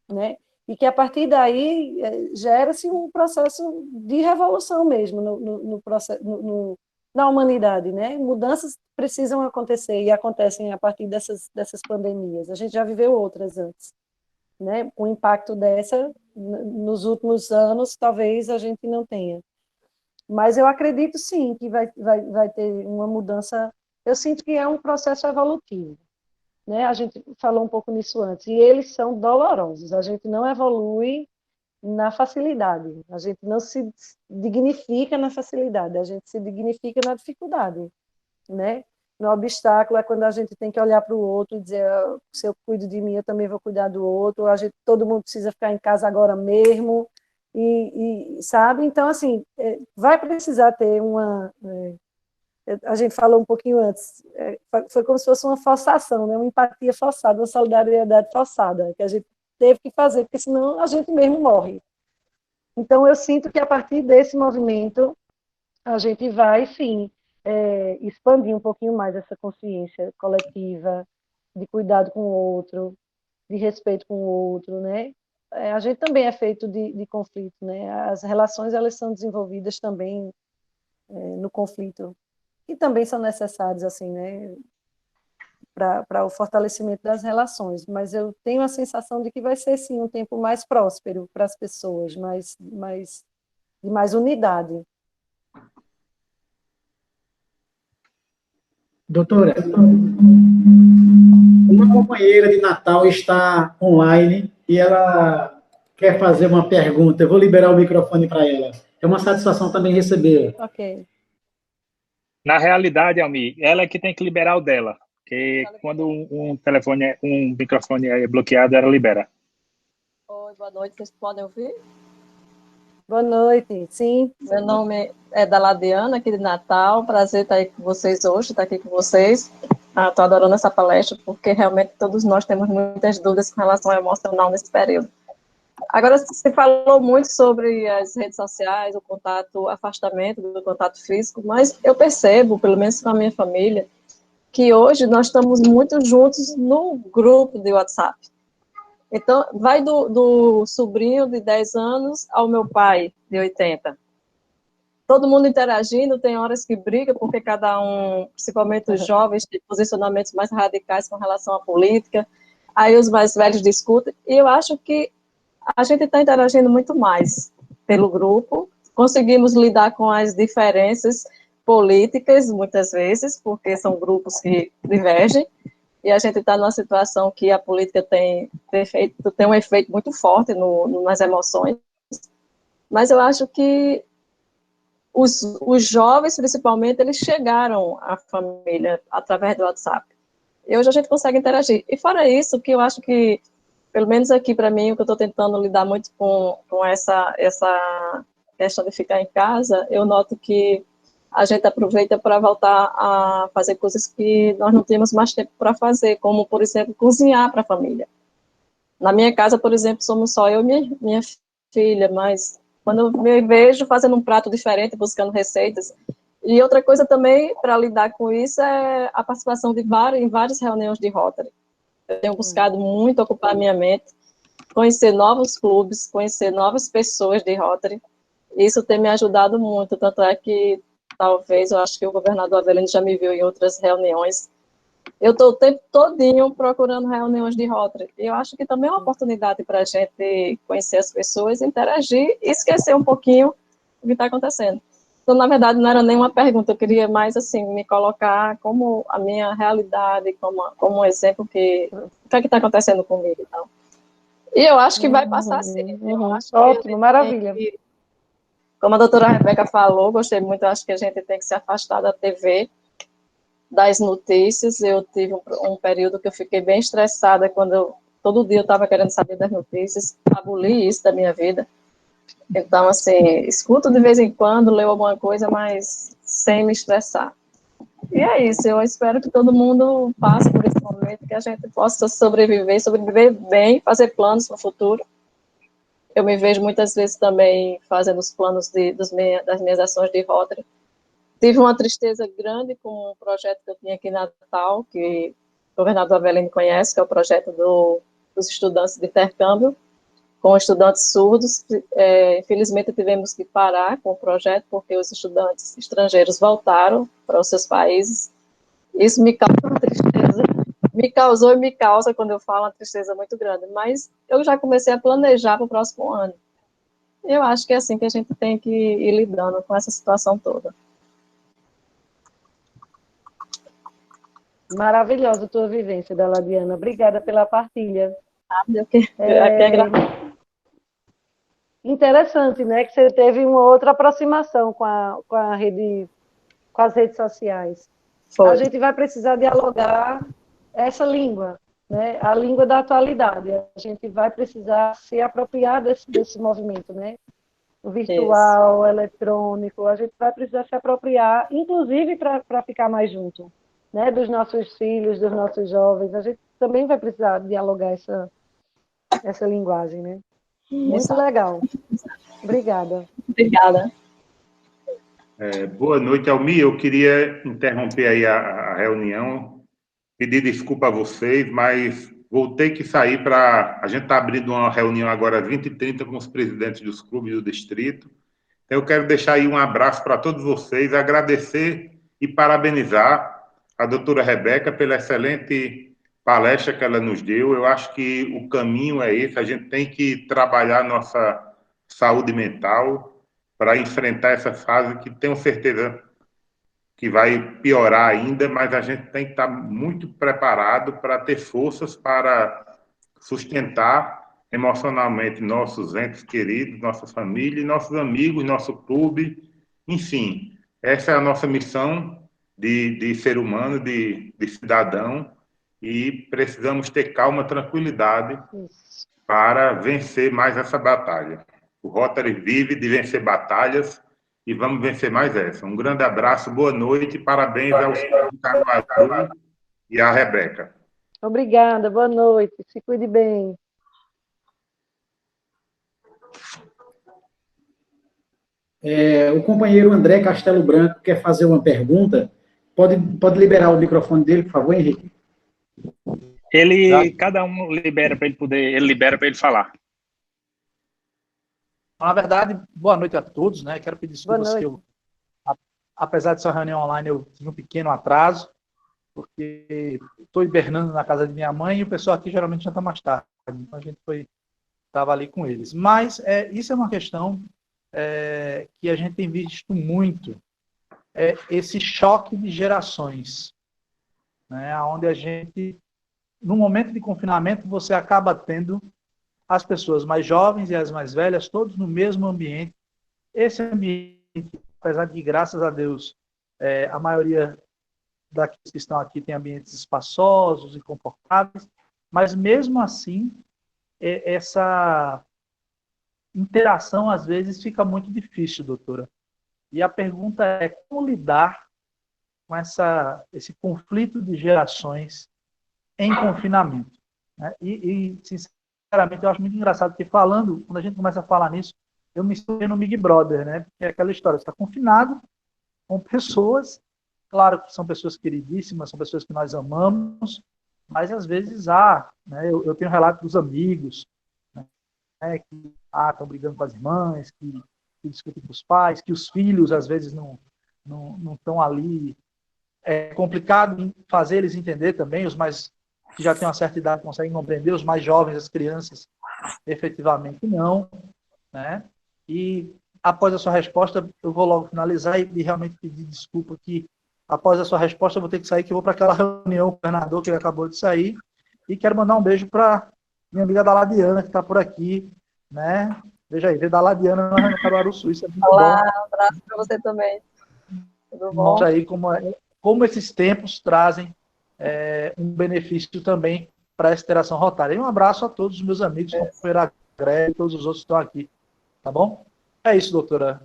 né? E que, a partir daí, gera-se um processo de revolução mesmo na humanidade, né? Mudanças precisam acontecer e acontecem a partir dessas pandemias. A gente já viveu outras antes, né? O impacto nos últimos anos, talvez a gente não tenha. Mas eu acredito, sim, que vai ter uma mudança. Eu sinto que é um processo evolutivo, né? A gente falou um pouco nisso antes, e eles são dolorosos. A gente não evolui na facilidade, a gente não se dignifica na facilidade, a gente se dignifica na dificuldade, né? No obstáculo é quando a gente tem que olhar para o outro e dizer, se eu cuido de mim, eu também vou cuidar do outro, todo mundo precisa ficar em casa agora mesmo, sabe? Então, assim, vai precisar ter a gente falou um pouquinho antes, foi como se fosse uma forçação, né? Uma empatia forçada, uma solidariedade forçada, que a gente teve que fazer, porque senão a gente mesmo morre. Então, eu sinto que a partir desse movimento, a gente vai, sim, expandir um pouquinho mais essa consciência coletiva, de cuidado com o outro, de respeito com o outro, né? A gente também é feito de conflito, né? As relações, elas são desenvolvidas também no conflito, e também são necessários, assim, né? Para o fortalecimento das relações, mas eu tenho a sensação de que vai ser, sim, um tempo mais próspero para as pessoas, de mais unidade. Doutora, uma companheira de Natal está online e ela quer fazer uma pergunta. Eu vou liberar o microfone para ela. É uma satisfação também recebê-la. Ok. Na realidade, Almi, ela é que tem que liberar o dela, porque quando um microfone é bloqueado, ela libera. Oi, boa noite, vocês podem ouvir? Boa noite, sim. Meu nome é Daladiana, aqui de Natal, prazer estar aí com vocês hoje, estar aqui com vocês. Estou adorando essa palestra, porque realmente todos nós temos muitas dúvidas com relação ao emocional nesse período. Agora, você falou muito sobre as redes sociais, o contato, o afastamento do contato físico, mas eu percebo, pelo menos na minha família, que hoje nós estamos muito juntos no grupo de WhatsApp. Então, vai do sobrinho de 10 anos ao meu pai de 80. Todo mundo interagindo, tem horas que briga, porque cada um, principalmente os jovens, tem posicionamentos mais radicais com relação à política, aí os mais velhos discutem, e eu acho que a gente está interagindo muito mais pelo grupo, conseguimos lidar com as diferenças políticas, muitas vezes, porque são grupos que divergem, e a gente está numa situação que a política tem um efeito muito forte nas emoções, mas eu acho que os jovens, principalmente, eles chegaram à família através do WhatsApp, e hoje a gente consegue interagir, e fora isso, que eu acho que, pelo menos aqui para mim, o que eu estou tentando lidar muito com essa questão de ficar em casa, eu noto que a gente aproveita para voltar a fazer coisas que nós não temos mais tempo para fazer, como, por exemplo, cozinhar para a família. Na minha casa, por exemplo, somos só eu e minha filha, mas quando eu me vejo fazendo um prato diferente, buscando receitas. E outra coisa também, para lidar com isso, é a participação em várias reuniões de Rotary. Eu tenho buscado muito ocupar a minha mente, conhecer novos clubes, conhecer novas pessoas de Rotary. Isso tem me ajudado muito, tanto é que talvez, eu acho que o governador Avelino já me viu em outras reuniões. Eu estou o tempo todinho procurando reuniões de Rotary. E eu acho que também é uma oportunidade para a gente conhecer as pessoas, interagir e esquecer um pouquinho o que está acontecendo. Então, na verdade, não era nenhuma pergunta, eu queria mais, assim, me colocar como a minha realidade, como um exemplo o que é que está acontecendo comigo e tal. E eu acho que vai passar, sim. Ótimo, maravilha. Como a doutora Rebeca falou, gostei muito, acho que a gente tem que se afastar da TV, das notícias. Eu tive um período que eu fiquei bem estressada, todo dia eu estava querendo saber das notícias, aboli isso da minha vida. Então, assim, escuto de vez em quando, leio alguma coisa, mas sem me estressar. E é isso, eu espero que todo mundo passe por esse momento, que a gente possa sobreviver bem, fazer planos para o futuro. Eu me vejo muitas vezes também fazendo os planos das minhas ações de Rotary. Tive uma tristeza grande com um projeto que eu tinha aqui em Natal, que o governador Avelino conhece, que é o projeto dos estudantes de intercâmbio, com estudantes surdos. Infelizmente, tivemos que parar com o projeto, porque os estudantes estrangeiros voltaram para os seus países. Isso me causa uma tristeza. Me causou e me causa, quando eu falo, uma tristeza muito grande. Mas eu já comecei a planejar para o próximo ano. Eu acho que é assim que a gente tem que ir lidando com essa situação toda. Maravilhosa a tua vivência, Daladiana. Obrigada pela partilha. Interessante, né? Que você teve uma outra aproximação com as redes sociais. Foi. A gente vai precisar dialogar essa língua, né? A língua da atualidade. A gente vai precisar se apropriar desse movimento, né? virtual, eletrônico, a gente vai precisar se apropriar, inclusive para ficar mais junto, né, dos nossos filhos, dos nossos jovens, a gente também vai precisar dialogar essa linguagem, né? Muito legal. Obrigada. Obrigada. Boa noite, Almir. Eu queria interromper aí a reunião, pedir desculpa a vocês, mas vou ter que sair para... A gente está abrindo uma reunião agora às 20h30 com os presidentes dos clubes do distrito. Então, eu quero deixar aí um abraço para todos vocês, agradecer e parabenizar a doutora Rebeca pela excelente palestra que ela nos deu. Eu acho que o caminho é esse, a gente tem que trabalhar nossa saúde mental para enfrentar essa fase que tenho certeza que vai piorar ainda, mas a gente tem que estar muito preparado para ter forças para sustentar emocionalmente nossos entes queridos, nossa família, nossos amigos, nosso clube, enfim. Essa é a nossa missão de ser humano, de cidadão, e precisamos ter calma, tranquilidade para vencer mais essa batalha. O Rotary vive de vencer batalhas e vamos vencer mais essa. Um grande abraço, boa noite, parabéns ao Caruaru e à Rebeca. Obrigada, boa noite, se cuide bem. O companheiro André Castelo Branco quer fazer uma pergunta. Pode liberar o microfone dele, por favor, Henrique? Cada um libera para ele falar. Na verdade, boa noite a todos, né? Quero pedir desculpas que apesar de ser uma reunião online, eu tive um pequeno atraso, porque estou hibernando na casa de minha mãe e o pessoal aqui geralmente janta mais tarde, então a gente estava ali com eles. Mas isso é uma questão que a gente tem visto muito, esse choque de gerações, né? Onde a gente, no momento de confinamento, você acaba tendo as pessoas mais jovens e as mais velhas, todos no mesmo ambiente. Esse ambiente, apesar de, graças a Deus, a maioria daqueles que estão aqui tem ambientes espaçosos e confortáveis, mas mesmo assim, essa interação, às vezes, fica muito difícil, doutora. E a pergunta é como lidar com esse conflito de gerações em confinamento, né? E sinceramente, eu acho muito engraçado, porque quando a gente começa a falar nisso, eu me estou no Big Brother, né? Porque é aquela história, você está confinado com pessoas, claro que são pessoas queridíssimas, são pessoas que nós amamos, mas às vezes né? Eu tenho relatos dos amigos, né? Que estão brigando com as irmãs, que discutem com os pais, que os filhos às vezes não estão ali. É complicado fazer eles entender também, os mais que já têm uma certa idade conseguem compreender, os mais jovens, as crianças, efetivamente não, né? E após a sua resposta, eu vou logo finalizar e realmente pedir desculpa que após a sua resposta eu vou ter que sair, que eu vou para aquela reunião com o governador que ele acabou de sair, e quero mandar um beijo para minha amiga Daladiana, que está por aqui, né? Veja aí, ver Daladiana no Caruaru Sul, isso é muito Olá, bom. um abraço para você também. Tudo bom? Mostra aí como esses tempos trazem um benefício também para essa interação rotária. E um abraço a todos os meus amigos, companheiro Agré e todos os outros que estão aqui. Tá bom? É isso, doutora.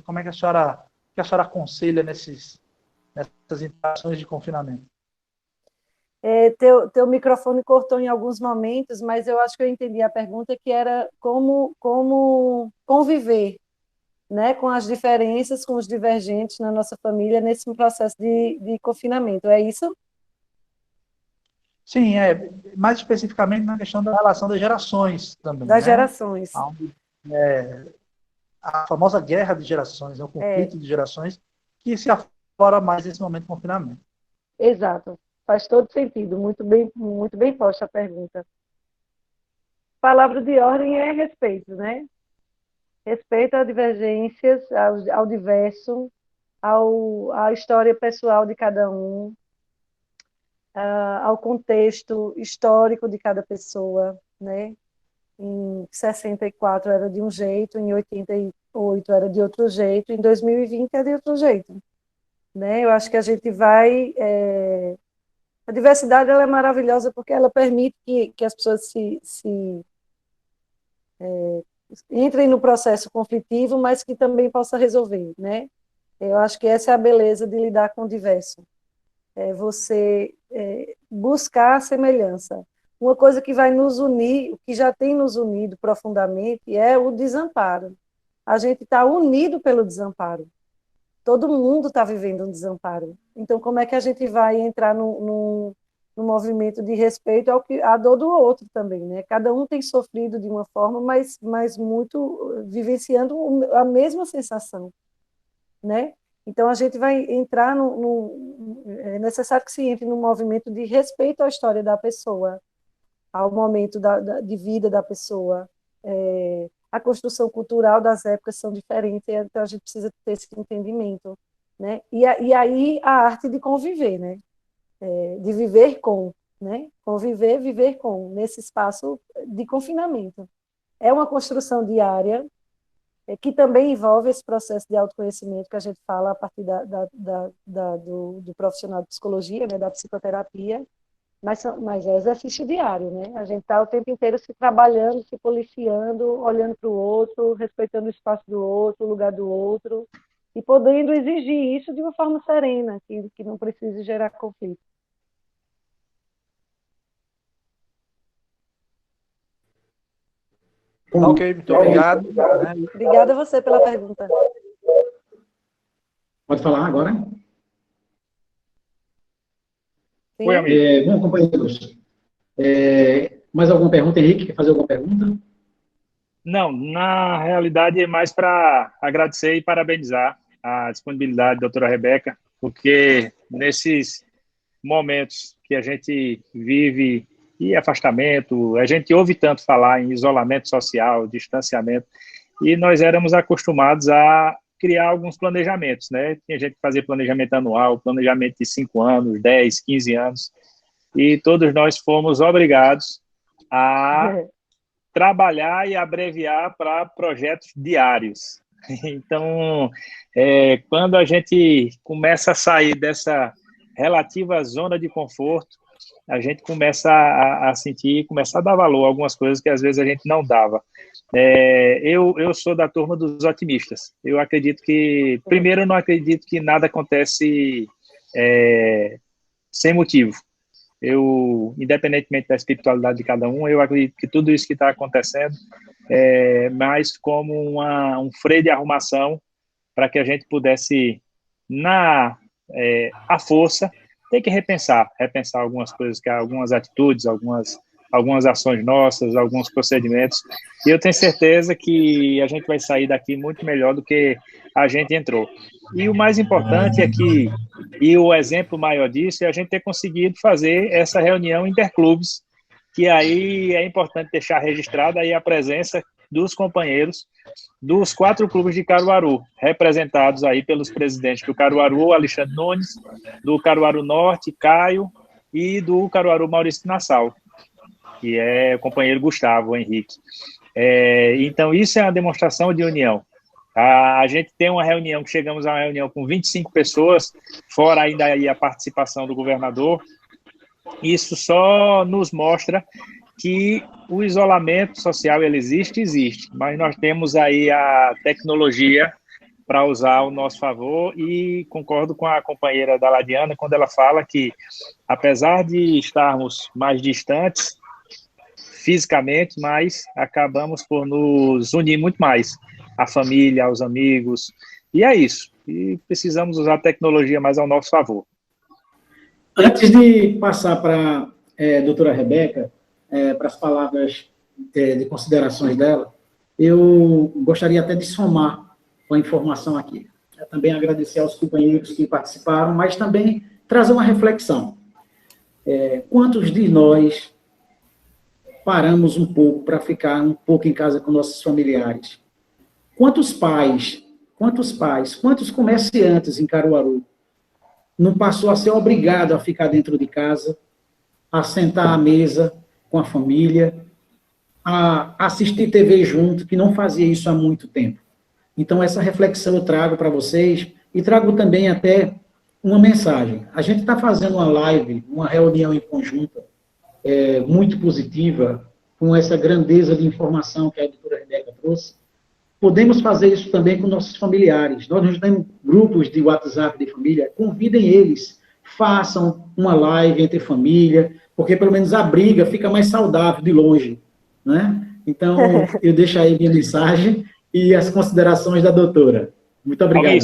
Como é que a senhora aconselha nessas interações de confinamento? Teu microfone cortou em alguns momentos, mas eu acho que eu entendi a pergunta, que era como conviver, né, com as diferenças, com os divergentes na nossa família nesse processo de confinamento. É isso? Sim, mais especificamente na questão da relação das gerações também. Das né? gerações. A famosa guerra de gerações, o conflito de gerações, que se aflora mais nesse momento de confinamento. Exato. Faz todo sentido. Muito bem posta a pergunta. Palavra de ordem é respeito, né? Respeito às divergências, ao diverso, à história pessoal de cada um, ao contexto histórico de cada pessoa, né? Em 64 era de um jeito, em 88 era de outro jeito, em 2020 é de outro jeito, né? Eu acho que a gente vai... A diversidade ela é maravilhosa porque ela permite que as pessoas se entrem no processo conflitivo, mas que também possa resolver, né? Eu acho que essa é a beleza de lidar com o diverso. É você buscar a semelhança. Uma coisa que vai nos unir, o que já tem nos unido profundamente, é o desamparo. A gente está unido pelo desamparo. Todo mundo está vivendo um desamparo. Então, como é que a gente vai entrar no movimento de respeito à dor do outro também, né? Cada um tem sofrido de uma forma, mas muito vivenciando a mesma sensação, né? Então, a gente vai entrar é necessário que se entre no movimento de respeito à história da pessoa, ao momento de vida da pessoa. A construção cultural das épocas são diferentes, então a gente precisa ter esse entendimento, né? E aí a arte de conviver, né? De viver com, né? Conviver, viver com, nesse espaço de confinamento. É uma construção diária, que também envolve esse processo de autoconhecimento que a gente fala a partir do profissional de psicologia, né? Da psicoterapia, mas é exercício diário, né? A gente está o tempo inteiro se trabalhando, se policiando, olhando para o outro, respeitando o espaço do outro, o lugar do outro, e podendo exigir isso de uma forma serena, que não precise gerar conflito. Ok, muito obrigado. Obrigada a você pela pergunta. Pode falar agora? Sim. Oi, amigo. Bom, companheiros, mais alguma pergunta, Henrique? Quer fazer alguma pergunta? Não, na realidade é mais para agradecer e parabenizar a disponibilidade da doutora Rebeca, porque nesses momentos que a gente vive e afastamento, a gente ouve tanto falar em isolamento social, distanciamento, e nós éramos acostumados a criar alguns planejamentos, né? Tinha gente que fazia planejamento anual, planejamento de 5 anos, 10, 15 anos, e todos nós fomos obrigados a trabalhar e abreviar para projetos diários. Então, quando a gente começa a sair dessa relativa zona de conforto, a gente começa a sentir, começa a dar valor a algumas coisas que às vezes a gente não dava. Eu sou da turma dos otimistas. Eu acredito que, primeiro, eu não acredito que nada acontece sem motivo. Independentemente da espiritualidade de cada um, eu acredito que tudo isso que está acontecendo é mais como um freio de arrumação para que a gente pudesse, à força, ter que repensar algumas coisas, algumas atitudes, algumas ações nossas, alguns procedimentos, e eu tenho certeza que a gente vai sair daqui muito melhor do que a gente entrou. E o mais importante é que, e o exemplo maior disso, é a gente ter conseguido fazer essa reunião interclubes, que aí é importante deixar registrada aí a presença dos companheiros dos 4 clubes de Caruaru, representados aí pelos presidentes do Caruaru, Alexandre Nunes, do Caruaru Norte, Caio, e do Caruaru Maurício Nassau, que é o companheiro Gustavo Henrique. Então, isso é uma demonstração de união. A gente tem uma reunião, chegamos a uma reunião com 25 pessoas, fora ainda aí a participação do governador. Isso só nos mostra que o isolamento social ele existe, mas nós temos aí a tecnologia para usar ao nosso favor, e concordo com a companheira da Ladiana quando ela fala que, apesar de estarmos mais distantes fisicamente, mas acabamos por nos unir muito mais, a família, aos amigos, e é isso, e precisamos usar a tecnologia mais ao nosso favor. Antes de passar para a doutora Rebeca, para as palavras de considerações dela, eu gostaria até de somar uma informação aqui. Também agradecer aos companheiros que participaram, mas também trazer uma reflexão. Quantos de nós paramos um pouco para ficar um pouco em casa com nossos familiares? Quantos pais, quantos comerciantes em Caruaru não passou a ser obrigado a ficar dentro de casa, a sentar à mesa com a família, a assistir TV junto, que não fazia isso há muito tempo? Então, essa reflexão eu trago para vocês, e trago também até uma mensagem. A gente está fazendo uma live, uma reunião em conjunto, muito positiva, com essa grandeza de informação que a doutora Rebeca Podemos fazer isso também com nossos familiares. Nós temos grupos de WhatsApp de família, convidem eles, façam uma live entre família, porque pelo menos a briga fica mais saudável de longe, né? Então, eu deixo aí minha mensagem e as considerações da doutora. Muito obrigado.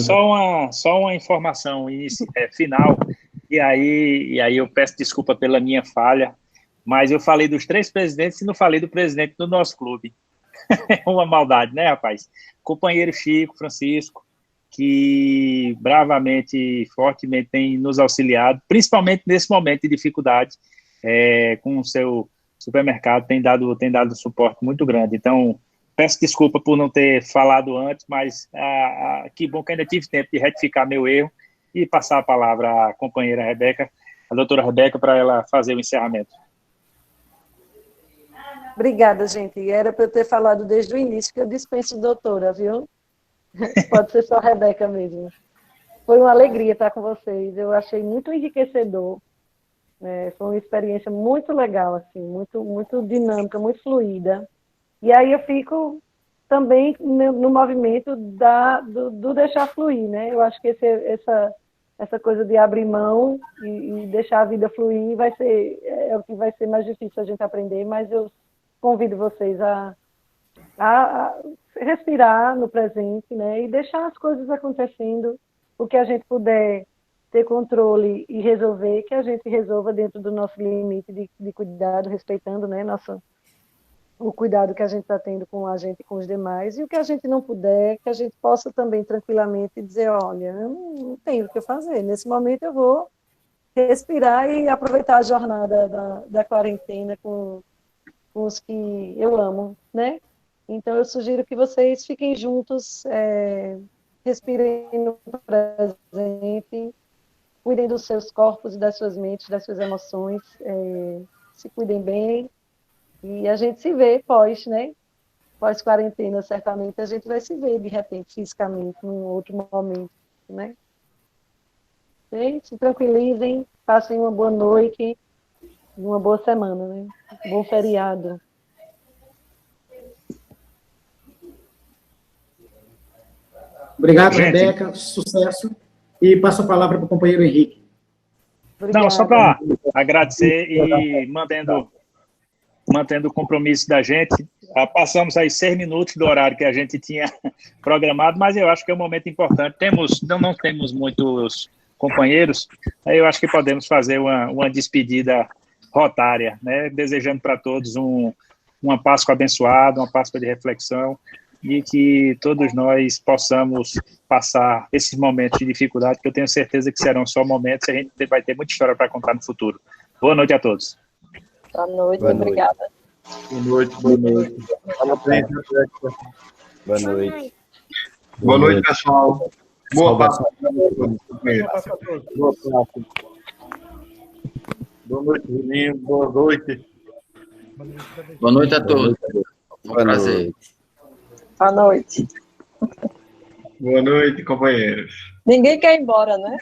Só uma informação final, e aí eu peço desculpa pela minha falha, mas eu falei dos 3 presidentes e não falei do presidente do nosso clube. É uma maldade, né, rapaz? Companheiro Chico Francisco, que bravamente e fortemente tem nos auxiliado, principalmente nesse momento de dificuldade, com o seu supermercado, tem dado um suporte muito grande. Então, peço desculpa por não ter falado antes, mas que bom que ainda tive tempo de retificar meu erro e passar a palavra à companheira Rebeca, a doutora Rebeca, para ela fazer o encerramento. Obrigada, gente. Era para eu ter falado desde o início que eu dispenso doutora, viu? Pode ser só a Rebeca mesmo. Foi uma alegria estar com vocês. Eu achei muito enriquecedor. Foi uma experiência muito legal, assim, muito dinâmica, muito fluida. E aí eu fico também no movimento do deixar fluir, né? Eu acho que essa coisa de abrir mão e deixar a vida fluir é o que vai ser mais difícil a gente aprender, mas eu convido vocês a respirar no presente, né, e deixar as coisas acontecendo, o que a gente puder ter controle e resolver, que a gente resolva dentro do nosso limite de cuidado, respeitando, né, o cuidado que a gente está tendo com a gente e com os demais, e o que a gente não puder, que a gente possa também tranquilamente dizer, olha, eu não tenho o que fazer, nesse momento eu vou respirar e aproveitar a jornada da quarentena com os que eu amo, né? Então, eu sugiro que vocês fiquem juntos, respirem no presente, cuidem dos seus corpos e das suas mentes, das suas emoções, se cuidem bem, e a gente se vê né? Pós-quarentena, certamente, a gente vai se ver, de repente, fisicamente, num outro momento, né? Gente, se tranquilizem, passem uma boa noite, uma boa semana, né? Bom feriado. Obrigado, Rebeca. Sucesso. E passo a palavra para o companheiro Henrique. Obrigada. Não, só para agradecer e mantendo o compromisso da gente, passamos aí 6 minutos do horário que a gente tinha programado, mas eu acho que é um momento importante. Não temos muitos companheiros, aí eu acho que podemos fazer uma despedida rotária, né? Desejando para todos uma Páscoa abençoada, uma Páscoa de reflexão, e que todos nós possamos passar esses momentos de dificuldade, que eu tenho certeza que serão só momentos, e a gente vai ter muita história para contar no futuro. Boa noite a todos. Boa noite, obrigada. Boa noite. Boa noite, pessoal. Boa Páscoa. Boa noite, Juninho. Boa noite. Boa noite a todos. Um prazer. Boa noite. Boa noite, companheiros. Ninguém quer ir embora, né?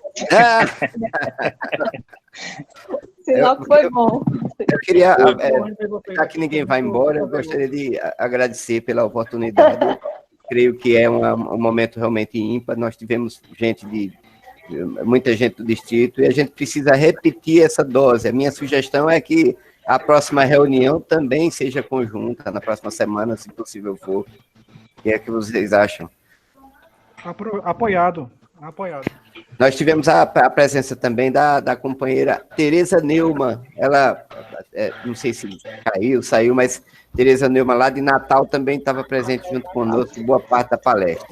Sinal que foi bom. Eu queria, já que ninguém vai embora, eu gostaria de agradecer pela oportunidade. Creio que é um momento realmente ímpar. Nós tivemos muita gente do distrito, e a gente precisa repetir essa dose. A minha sugestão é que a próxima reunião também seja conjunta, na próxima semana, se possível for. O que é que vocês acham? Apoiado. Nós tivemos a presença também da companheira Tereza Neumann. Ela, não sei se saiu, mas Tereza Neumann, lá de Natal, também estava presente junto conosco, boa parte da palestra.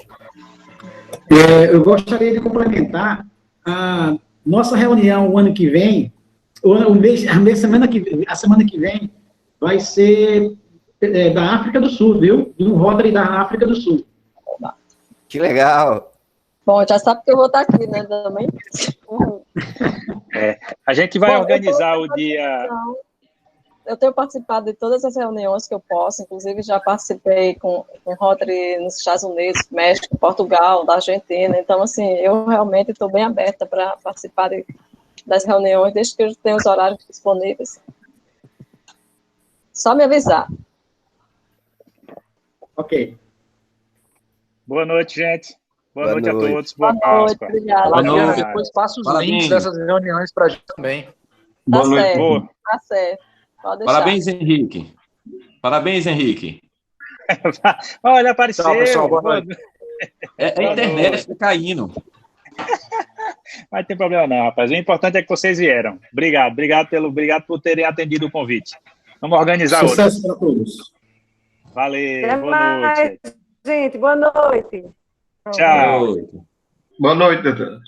Eu gostaria de complementar a nossa reunião o ano que vem, a semana que vem, vai ser da África do Sul, viu? De um Rotary da África do Sul. Que legal! Bom, já sabe que eu vou estar aqui, né, também? A gente vai organizar o dia... Eu tenho participado de todas as reuniões que eu posso, inclusive já participei com Rotary nos Estados Unidos, México, Portugal, da Argentina. Então, assim, eu realmente estou bem aberta para participar das reuniões, desde que eu tenha os horários disponíveis. Só me avisar. Ok. Boa noite, gente. Boa noite a todos. Boa Páscoa. Obrigada. Boa noite. Depois passa os Parabéns. links dessas reuniões para a gente também. Boa noite. Boa. Tá certo. Pode deixar. Parabéns, Henrique. Parabéns, Henrique. Olha, apareceu. Tchau, pessoal. Boa noite. A internet está caindo. Mas tem problema não, rapaz. O importante é que vocês vieram. Obrigado por terem atendido o convite. Vamos organizar hoje. Sucesso para todos. Valeu, Até boa mais, noite. gente. Boa noite. Tchau. Boa noite. Boa noite, doutor.